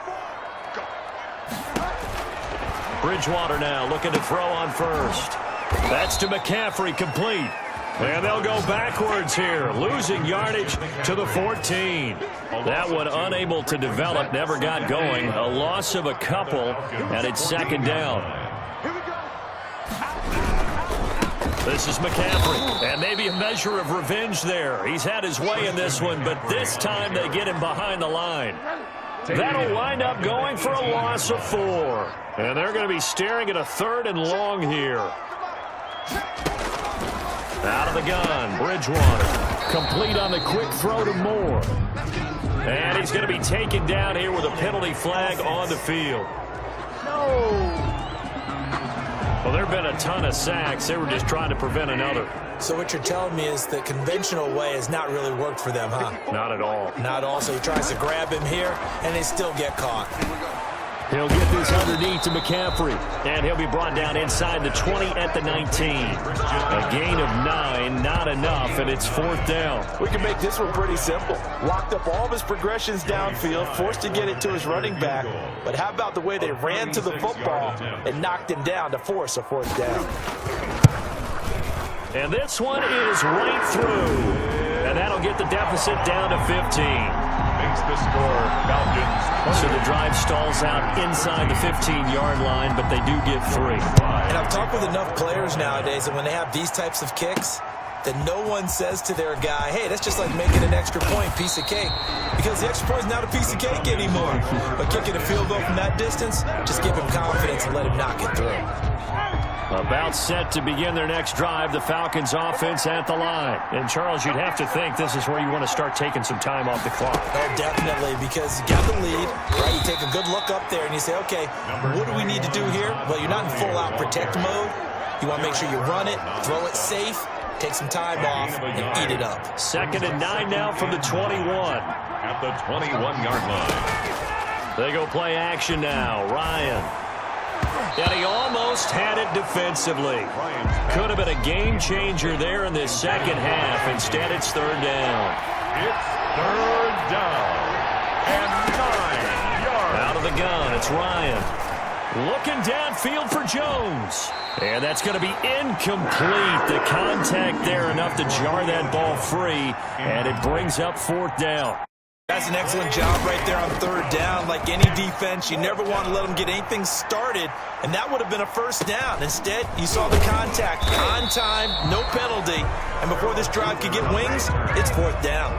Bridgewater now looking to throw on first. That's to McCaffrey, complete. And they'll go backwards here, losing yardage to the 14. That one unable to develop, never got going. A loss of a couple, and it's second down. This is McCaffrey, and maybe a measure of revenge there. He's had his way in this one, but this time they get him behind the line. That'll wind up going for a loss of 4. And they're going to be staring at a 3rd and long here. Out of the gun, Bridgewater. Complete on the quick throw to Moore. And he's going to be taken down here with a penalty flag on the field. Well, there have been a ton of sacks. They were just trying to prevent another. So what you're telling me is the conventional way has not really worked for them, huh? Not at all. Not all. So he tries to grab him here, and they still get caught. He'll get this underneath to McCaffrey. And he'll be brought down inside the 20 at the 19. A gain of 9, not enough, and it's 4th down. We can make this one pretty simple. Locked up all of his progressions downfield, forced to get it to his running back. But how about the way they ran to the football and knocked him down to force a 4th down? And this one is right through. And that'll get the deficit down to 15. Makes the score Falcons. So the drive stalls out inside the 15-yard line, but they do get 3. And I've talked with enough players nowadays that when they have these types of kicks, that no one says to their guy, hey, that's just like making an extra point, piece of cake. Because the extra point is not a piece of cake anymore. But kicking a field goal from that distance, just give him confidence and let him knock it through. About set to begin their next drive, the Falcons offense at the line. And, Charles, you'd have to think this is where you want to start taking some time off the clock. Oh, definitely, because you got the lead, right? You take a good look up there and you say, okay, what do we need to do here? Well, you're not in full-out protect mode. You want to make sure you run it, throw it safe, take some time off, and eat it up. 2nd and 9 now from the 21. At the 21-yard line. They go play action now. Ryan. And he almost had it defensively. Could have been a game changer there in this second half. Instead, it's 3rd down. It's 3rd down. And 9 yards. Out of the gun, it's Ryan. Looking downfield for Jones. And that's going to be incomplete. The contact there enough to jar that ball free. And it brings up 4th down. That's an excellent job right there on 3rd down. Like any defense, you never want to let them get anything started, and that would have been a 1st down. Instead, you saw the contact on time, no penalty, and before this drive could get wings, it's 4th down.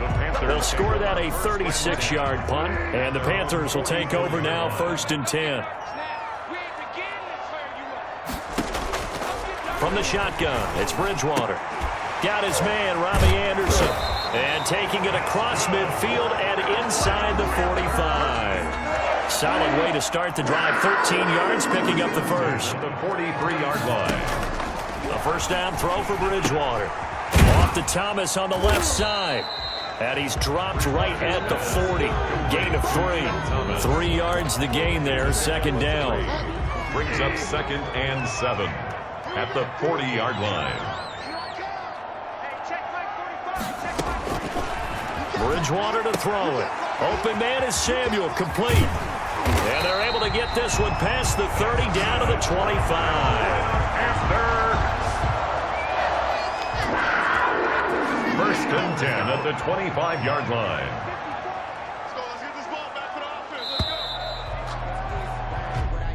They'll score that a 36-yard punt, and the Panthers will take over now 1st and 10. From the shotgun, it's Bridgewater. Got his man, Robbie Anderson. And taking it across midfield and inside the 45. Solid way to start the drive. 13 yards, picking up the first. The 43-yard line. A 1st down throw for Bridgewater. off to Thomas on the left side. And he's dropped right at the 40. Gain of 3. 3 yards the gain there, second down. Brings up 2nd and 7 at the 40-yard line. Bridgewater to throw it. Open man is Samuel, complete. And they're able to get this one past the 30, down to the 25. First and 10 at the 25-yard line.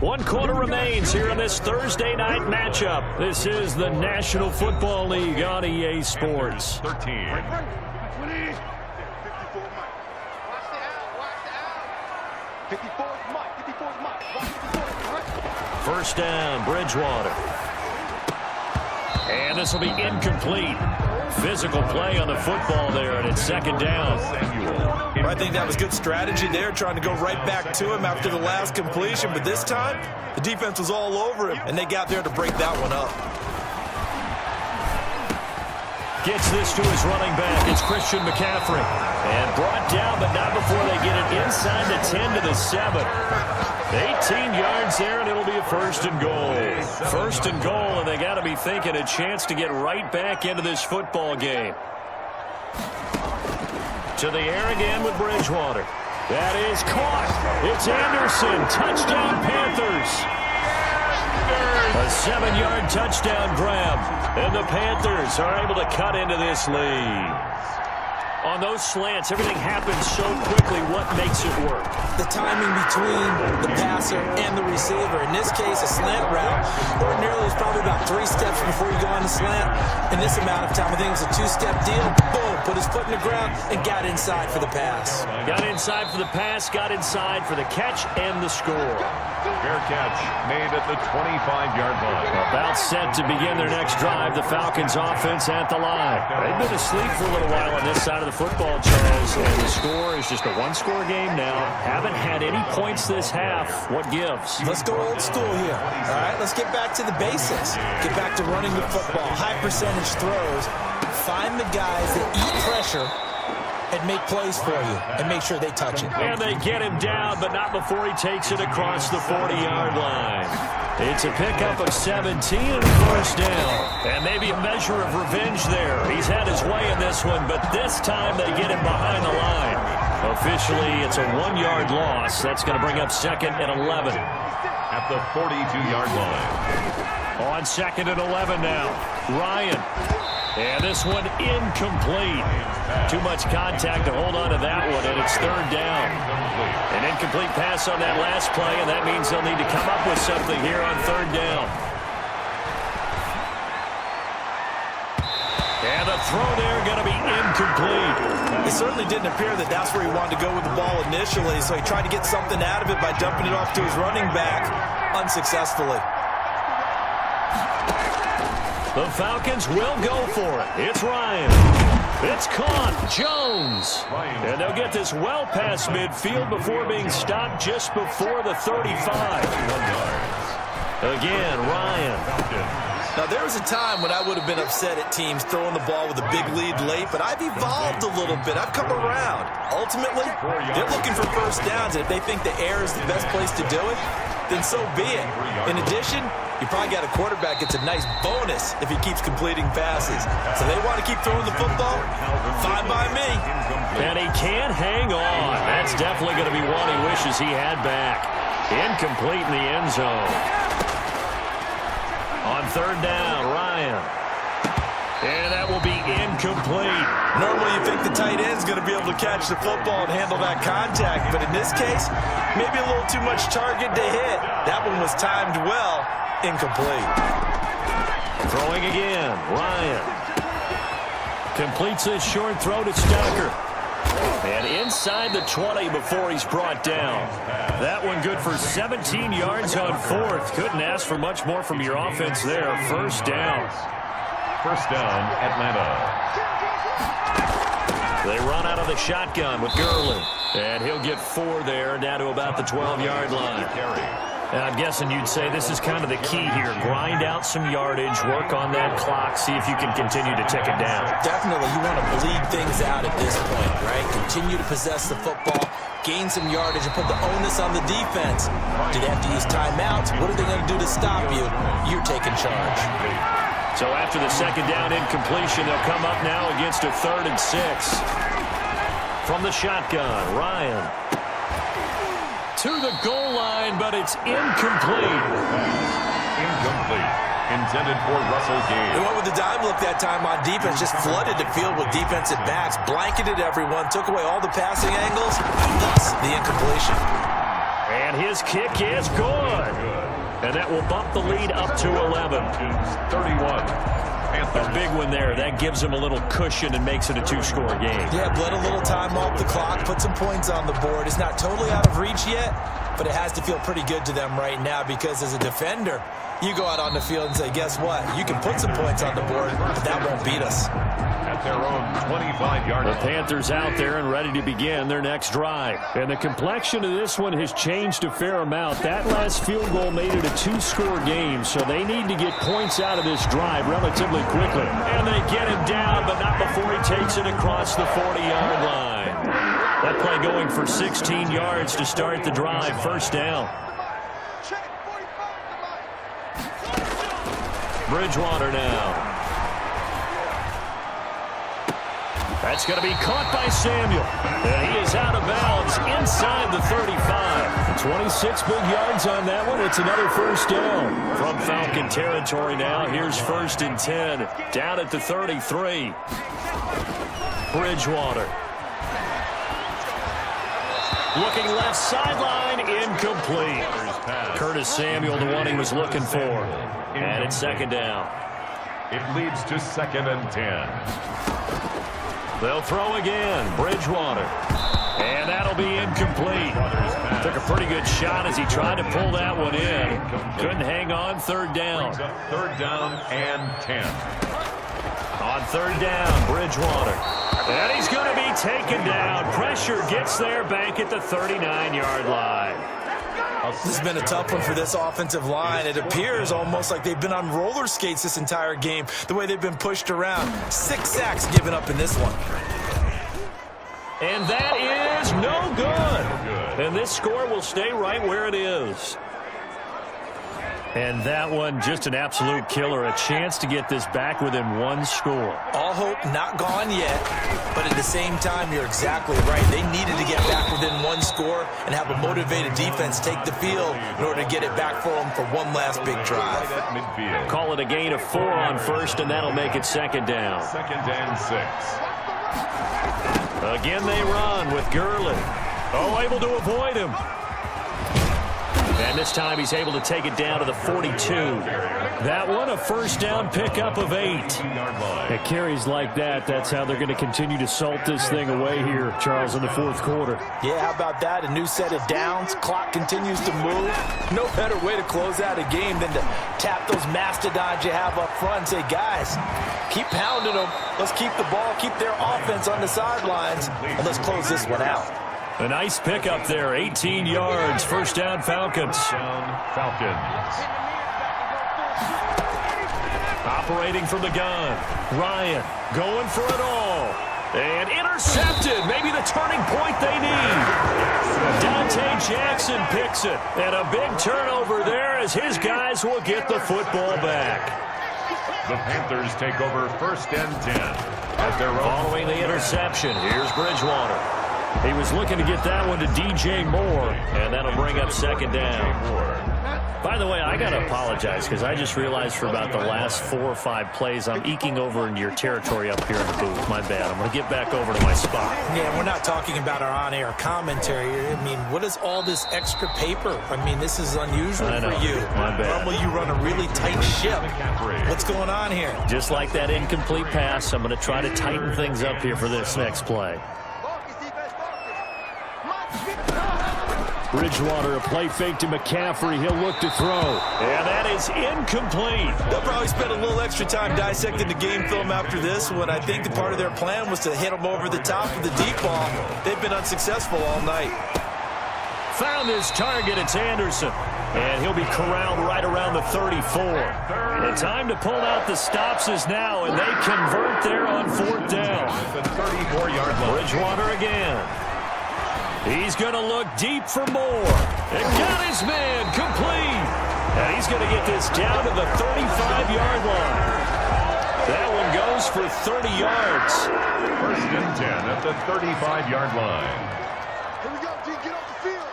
One quarter remains here in this Thursday night matchup. This is the National Football League on EA Sports. 13. First down, Bridgewater. And this will be incomplete. Physical play on the football there, and it's second down. I think that was good strategy there, trying to go right back to him after the last completion. But this time, the defense was all over him, and they got there to break that one up. Gets this to his running back. It's Christian McCaffrey. And brought down, but not before they get it inside the 10 to the 7. 18 yards there, and it'll be a first and goal. First and goal, and they got to be thinking a chance to get right back into this football game. To the air again with Bridgewater. That is caught. It's Anderson. Touchdown, Panthers. A 7-yard touchdown grab. And the Panthers are able to cut into this lead. On those slants, everything happens so quickly. What makes it work? The timing between the passer and the receiver. In this case, a slant route. Ordinarily, it's probably about 3 steps before you go on the slant. In this amount of time, I think it was a 2-step deal. Boom, put his foot in the ground and got inside for the pass. Got inside for the pass, got inside for the catch and the score. Fair catch made at the 25-yard line. About set to begin their next drive. The Falcons offense at the line. They've been asleep for a little while on this side of the football, Charles, and the score is just a 1-score game now. Haven't had any points this half. What gives? Let's go old school here. All right, let's get back to the basics. Get back to running the football. High percentage throws. Find the guys that eat pressure and make plays for you and make sure they touch it. And they get him down, but not before he takes it across the 40-yard line. It's a pickup of 17 and a first down. And maybe a measure of revenge there. He's had his way in this one, but this time they get him behind the line. Officially, it's a 1-yard loss. That's going to bring up 2nd and 11. At the 42-yard line. On 2nd and 11 now. Ryan. And this one incomplete. Too much contact to hold on to that one, and it's 3rd down. An incomplete pass on that last play, and that means they'll need to come up with something here on 3rd down. And the throw there going to be incomplete. It certainly didn't appear that that's where he wanted to go with the ball initially, so he tried to get something out of it by dumping it off to his running back unsuccessfully. The Falcons will go for it. It's Ryan. It's caught. Jones. And they'll get this well past midfield before being stopped just before the 35. Again, Ryan. Now, there was a time when I would have been upset at teams throwing the ball with a big lead late, but I've evolved a little bit. I've come around. Ultimately, they're looking for first downs, and if they think the air is the best place to do it, then so be it. In addition, you probably got a quarterback gets a nice bonus if he keeps completing passes. So they want to keep throwing the football? Fine by me. And he can't hang on. That's definitely going to be one he wishes he had back. Incomplete in the end zone. On 3rd down, Ryan. And that will be incomplete. Normally you think the tight end's going to be able to catch the football and handle that contact, but in this case, maybe a little too much target to hit. That one was timed well. Incomplete. Throwing again, Ryan. Completes his short throw to Stocker. And inside the 20 before he's brought down. That one good for 17 yards on 4th. Couldn't ask for much more from your offense there. First down. First down, Atlanta. They run out of the shotgun with Gurley. And he'll get 4 there, down to about the 12-yard line. And I'm guessing you'd say this is kind of the key here. Grind out some yardage, work on that clock, see if you can continue to tick it down. Definitely, you want to bleed things out at this point, right? Continue to possess the football, gain some yardage, and put the onus on the defense. Do they have to use timeouts? What are they going to do to stop you? You're taking charge. So after the second down incompletion, they'll come up now against a 3rd and 6. From the shotgun, Ryan. To the goal line, but it's incomplete. Incomplete. Intended for Russell Gage. They went with the dime look that time on defense. Just flooded the field with defensive backs. Blanketed everyone. Took away all the passing angles. Thus, the incompletion. And his kick is good. And that will bump the lead up to 11. 31. A big one there. That gives them a little cushion and makes it a 2-score game. Yeah, bled a little time off the clock, put some points on the board. It's not totally out of reach yet, but it has to feel pretty good to them right now because as a defender, you go out on the field and say, guess what? You can put some points on the board, but that won't beat us. At their own 25-yard line. The Panthers out there and ready to begin their next drive. And the complexion of this one has changed a fair amount. That last field goal made it a 2-score game, so they need to get points out of this drive relatively quickly. And they get him down, but not before he takes it across the 40-yard line. That play going for 16 yards to start the drive. First down. Bridgewater now. That's going to be caught by Samuel. And he is out of bounds inside the 35. 26 big yards on that one. It's another first down. From Falcon territory now, here's 1st and 10. Down at the 33. Bridgewater. Looking left sideline, incomplete. Curtis Samuel, the one he was looking for. And it's 2nd down. It leads to 2nd and 10. They'll throw again. Bridgewater. And that'll be incomplete. Took a pretty good shot as he tried to pull that one in. Couldn't hang on. 3rd down. 3rd down and 10. On 3rd down, Bridgewater. And he's going to be taken down. Pressure gets there back at the 39-yard line. This has been a tough one for this offensive line. It appears almost like they've been on roller skates this entire game, the way they've been pushed around. 6 sacks given up in this one. And that is no good. And this score will stay right where it is. And that one, just an absolute killer. A chance to get this back within 1 score. All hope not gone yet, but at the same time, you're exactly right. They needed to get back within 1 score and have a motivated defense take the field in order to get it back for them for one last big drive. Call it a gain of 4 on 1st, and that'll make it 2nd down. 2nd and 6. Again, they run with Gurley. Oh, able to avoid him. And this time he's able to take it down to the 42. That one, a first down pickup of 8. It carries like that. That's how they're going to continue to salt this thing away here, Charles, in the 4th quarter. Yeah, how about that? A new set of downs. Clock continues to move. No better way to close out a game than to tap those mastodons you have up front and say, guys, keep pounding them. Let's keep the ball, keep their offense on the sidelines, and let's close this one out. A nice pickup there, 18 yards. First down, Falcons. Falcons. Operating from the gun. Ryan going for it all. And intercepted. Maybe the turning point they need. Dante Jackson picks it. And a big turnover there as his guys will get the football back. The Panthers take over 1st and 10. At their own. Following the interception, here's Bridgewater. He was looking to get that one to DJ Moore, and that'll bring up 2nd down. By the way, I got to apologize because I just realized for about the last 4 or 5 plays, I'm eking over into your territory up here in the booth. My bad. I'm going to get back over to my spot. Yeah, we're not talking about our on-air commentary. I mean, what is all this extra paper? I mean, this is unusual for you. My bad. Normally you run a really tight ship. What's going on here? Just like that incomplete pass, I'm going to try to tighten things up here for this next play. Bridgewater, a play fake to McCaffrey. He'll look to throw. And that is incomplete. They'll probably spend a little extra time dissecting the game film after this one. I think the part of their plan was to hit them over the top of the deep ball. They've been unsuccessful all night. found his target. It's Anderson. And he'll be corralled right around the 34. The time to pull out the stops is now, and they convert there on 4th down. The 34-yard line. Bridgewater again. He's going to look deep for more. And got his man complete. And he's going to get this down to the 35-yard line. That one goes for 30 yards. 1st and 10 at the 35-yard line. Here we go, D. Get off the field.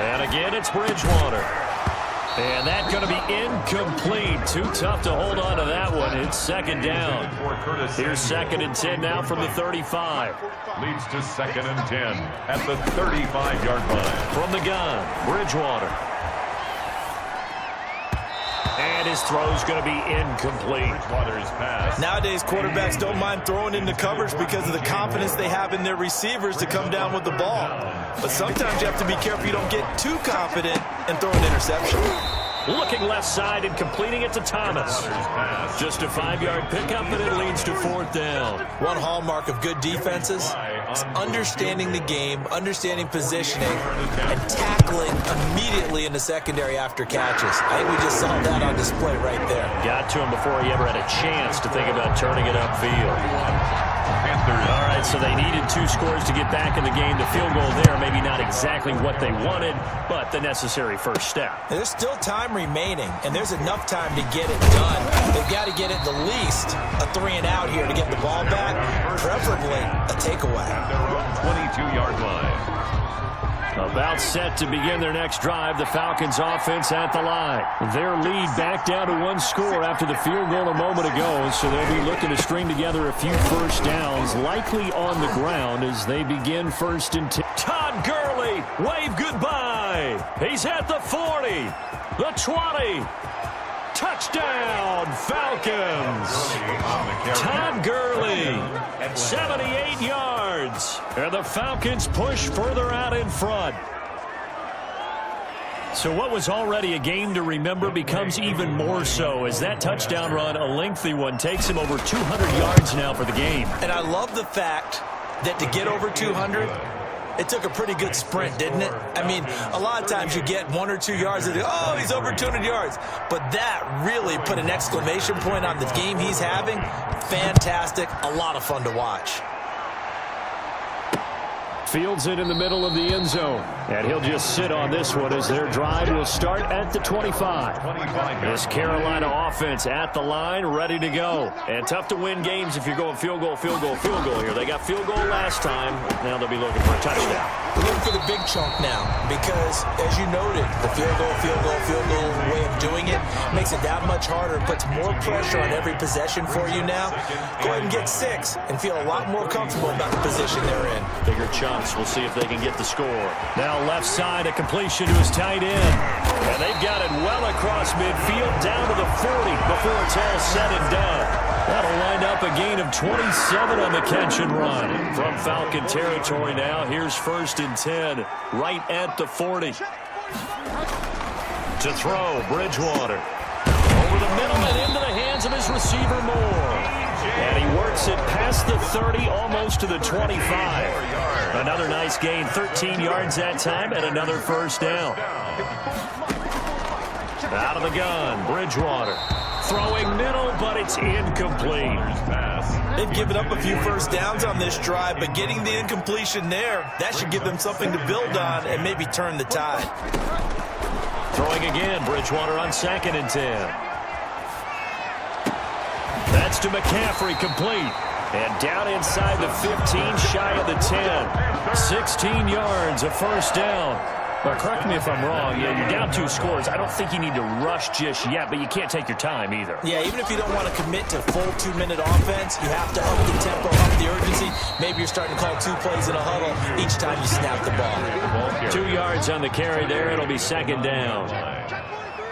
And again, it's Bridgewater. And that's going to be incomplete. Too tough to hold on to that one. It's 2nd down. Here's 2nd and 10 now from the 35. Leads to 2nd and 10 at the 35-yard line. From the gun, Bridgewater. And his throw's going to be incomplete. Bridgewater's pass. Nowadays, quarterbacks don't mind throwing into coverage because of the confidence they have in their receivers to come down with the ball. But sometimes you have to be careful you don't get too confident and throw an interception. Looking left side and completing it to Thomas. Just a 5-yard pickup, and it leads to 4th down. One hallmark of good defenses is understanding the game, understanding positioning, and tackling immediately in the secondary after catches. I think we just saw that on display right there. Got to him before he ever had a chance to think about turning it upfield. Panthers. All right, so they needed 2 scores to get back in the game. The field goal there, maybe not exactly what they wanted, but the necessary first step. There's still time remaining, and there's enough time to get it done. They've got to get it the least a 3-and-out here to get the ball back, preferably a takeaway. At their own 22-yard line. About set to begin their next drive, the Falcons offense at the line. Their lead back down to 1 score after the field goal a moment ago, so they'll be looking to string together a few first downs, likely on the ground as they begin 1st and 10. Todd Gurley, wave goodbye. He's at the 40, the 20. Touchdown, Falcons. Todd Gurley, 78 yards. And the Falcons push further out in front. So what was already a game to remember becomes even more so as that touchdown run, a lengthy one, takes him over 200 yards now for the game. And I love the fact that to get over 200, it took a pretty good sprint, didn't it? I mean, a lot of times you get 1 or 2 yards and oh, he's over 200 yards. But that really put an exclamation point on the game he's having. Fantastic. A lot of fun to watch. Fields it in the middle of the end zone. And he'll just sit on this one as their drive will start at the 25. This Carolina offense at the line, ready to go. And tough to win games if you're going field goal here. They got field goal last time. Now they'll be looking for a touchdown. We're looking for the big chunk now because, as you noted, the field goal way of doing it makes it that much harder. It puts more pressure on every possession for you now. Go ahead and get 6 and feel a lot more comfortable about the position they're in. Bigger chunks. We'll see if they can get the score. Now left side, a completion to his tight end. And they've got it well across midfield down to the 40 before it's all said and done. That'll wind up a gain of 27 on the catch and run. From Falcon territory now, here's 1st and 10, right at the 40. To throw, Bridgewater. Over the middle and into the hands of his receiver, Moore. And he works it past the 30, almost to the 25. Another nice gain, 13 yards that time, and another first down. Out of the gun, Bridgewater. Throwing middle, but it's incomplete. They've given up a few first downs on this drive, but getting the incompletion there, that should give them something to build on and maybe turn the tide. Throwing again, Bridgewater on 2nd and 10. That's to McCaffrey, complete. And down inside the 15, shy of the 10. 16 yards, a first down. Well, correct me if I'm wrong. Yeah, you're down 2 scores. I don't think you need to rush just yet, but you can't take your time either. Yeah, even if you don't want to commit to full 2-minute offense, you have to up the tempo, up the urgency. Maybe you're starting to call 2 plays in a huddle each time you snap the ball. 2 yards on the carry there. It'll be 2nd down.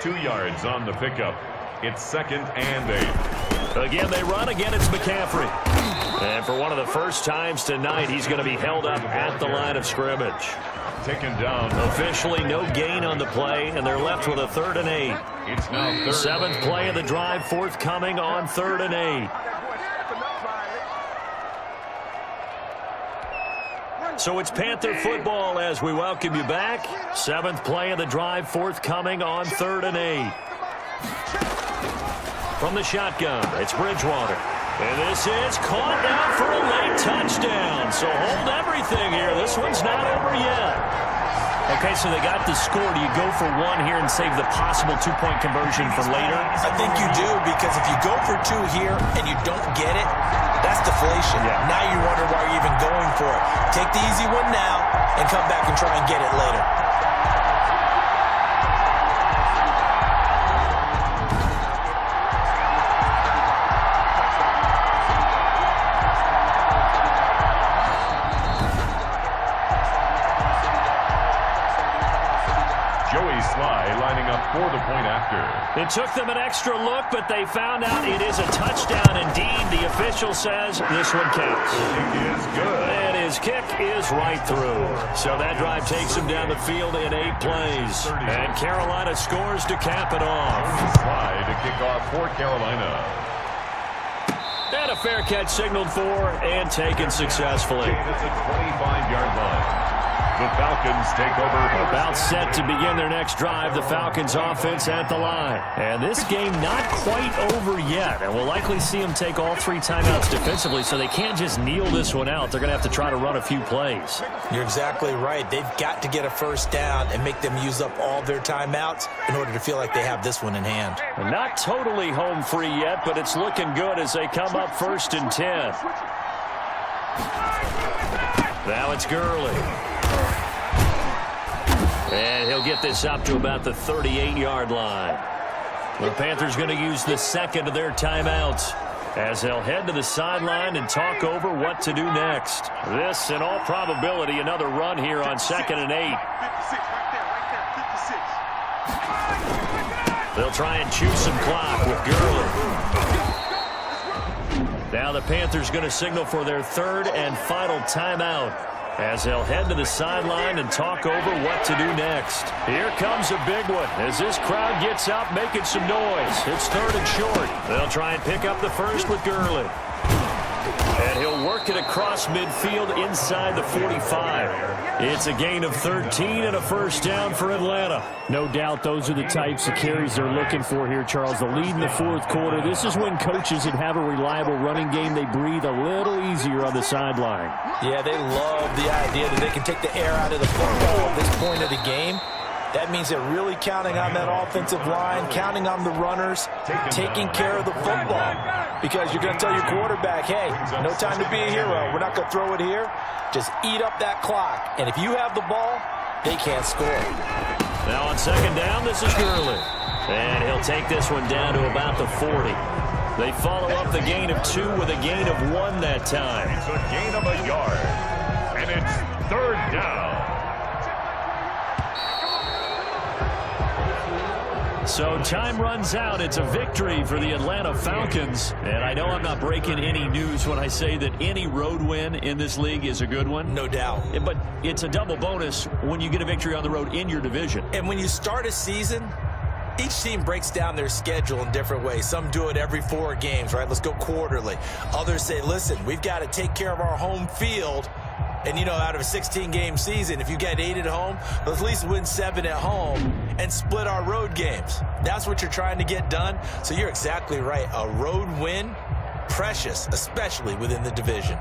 2 yards on the pickup. It's 2nd and 8. Again, they run. Again, it's McCaffrey. And for one of the first times tonight, he's going to be held up at the line of scrimmage. Taken down. Officially no gain on the play, and they're left with a 3rd and 8. It's now 3rd. 7th play of the drive, forthcoming on 3rd and 8. So it's Panther football as we welcome you back. 7th play of the drive forthcoming on 3rd and 8. From the shotgun, it's Bridgewater. And this is caught down for a late touchdown. So hold everything here. This one's not over yet. Okay, so they got the score. Do you go for one here and save the possible 2-point conversion for later? I think you do, because if you go for 2 here and you don't get it, that's deflation. Yeah. Now you wonder why you're even going for it. Take the easy one now and come back and try and get it later. For the point after. It took them an extra look, but they found out it is a touchdown indeed. The official says this one counts. It is good. And his kick is right through. So that drive takes him down the field in 8 plays. And Carolina scores to cap it off. Slide to kick off for Carolina. And a fair catch signaled for and taken successfully. It's a 25-yard line. The Falcons take over. About set to begin their next drive. The Falcons offense at the line. And this game not quite over yet. And we'll likely see them take all 3 timeouts defensively, so they can't just kneel this one out. They're going to have to try to run a few plays. You're exactly right. They've got to get a first down and make them use up all their timeouts in order to feel like they have this one in hand. And not totally home free yet, but it's looking good as they come up 1st and 10. Now it's Gurley. And he'll get this up to about the 38-yard line. The Panthers going to use the 2nd of their timeouts as they'll head to the sideline and talk over what to do next. This, in all probability, another run here on 2nd and 8. They'll try and chew some clock with Gurley. Now the Panthers going to signal for their 3rd and final timeout as they'll head to the sideline and talk over what to do next. Here comes a big one as this crowd gets up making some noise. It's 3rd and short. They'll try and pick up the first with Gurley. And he'll work it across midfield inside the 45. It's a gain of 13 and a first down for Atlanta. No doubt those are the types of carries they're looking for here, Charles. The lead in the 4th quarter. This is when coaches that have a reliable running game, they breathe a little easier on the sideline. Yeah, they love the idea that they can take the air out of the football at this point of the game. That means they're really counting on that offensive line, counting on the runners, taking care of the football. Because you're going to tell your quarterback, hey, no time to be a hero. We're not going to throw it here. Just eat up that clock. And if you have the ball, they can't score. Now on 2nd down, this is Gurley. And he'll take this one down to about the 40. They follow up the gain of 2 with a gain of 1 that time. It's a gain of a yard. And it's 3rd down. So time runs out. It's a victory for the Atlanta Falcons. And I know I'm not breaking any news when I say that any road win in this league is a good one. No doubt. But it's a double bonus when you get a victory on the road in your division. And when you start a season, each team breaks down their schedule in different ways. Some do it every 4 games, right? Let's go quarterly. Others say, listen, we've got to take care of our home field. And, you know, out of a 16-game season, if you get 8 at home, let's at least win 7 at home and split our road games. That's what you're trying to get done. So you're exactly right. A road win, precious, especially within the division.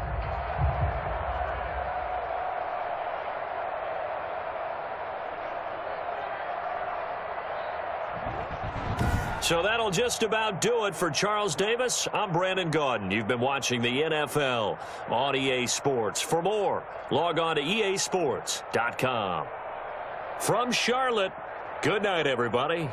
So that'll just about do it for Charles Davis. I'm Brandon Gaudin. You've been watching the NFL on EA Sports. For more, log on to easports.com. From Charlotte, good night, everybody.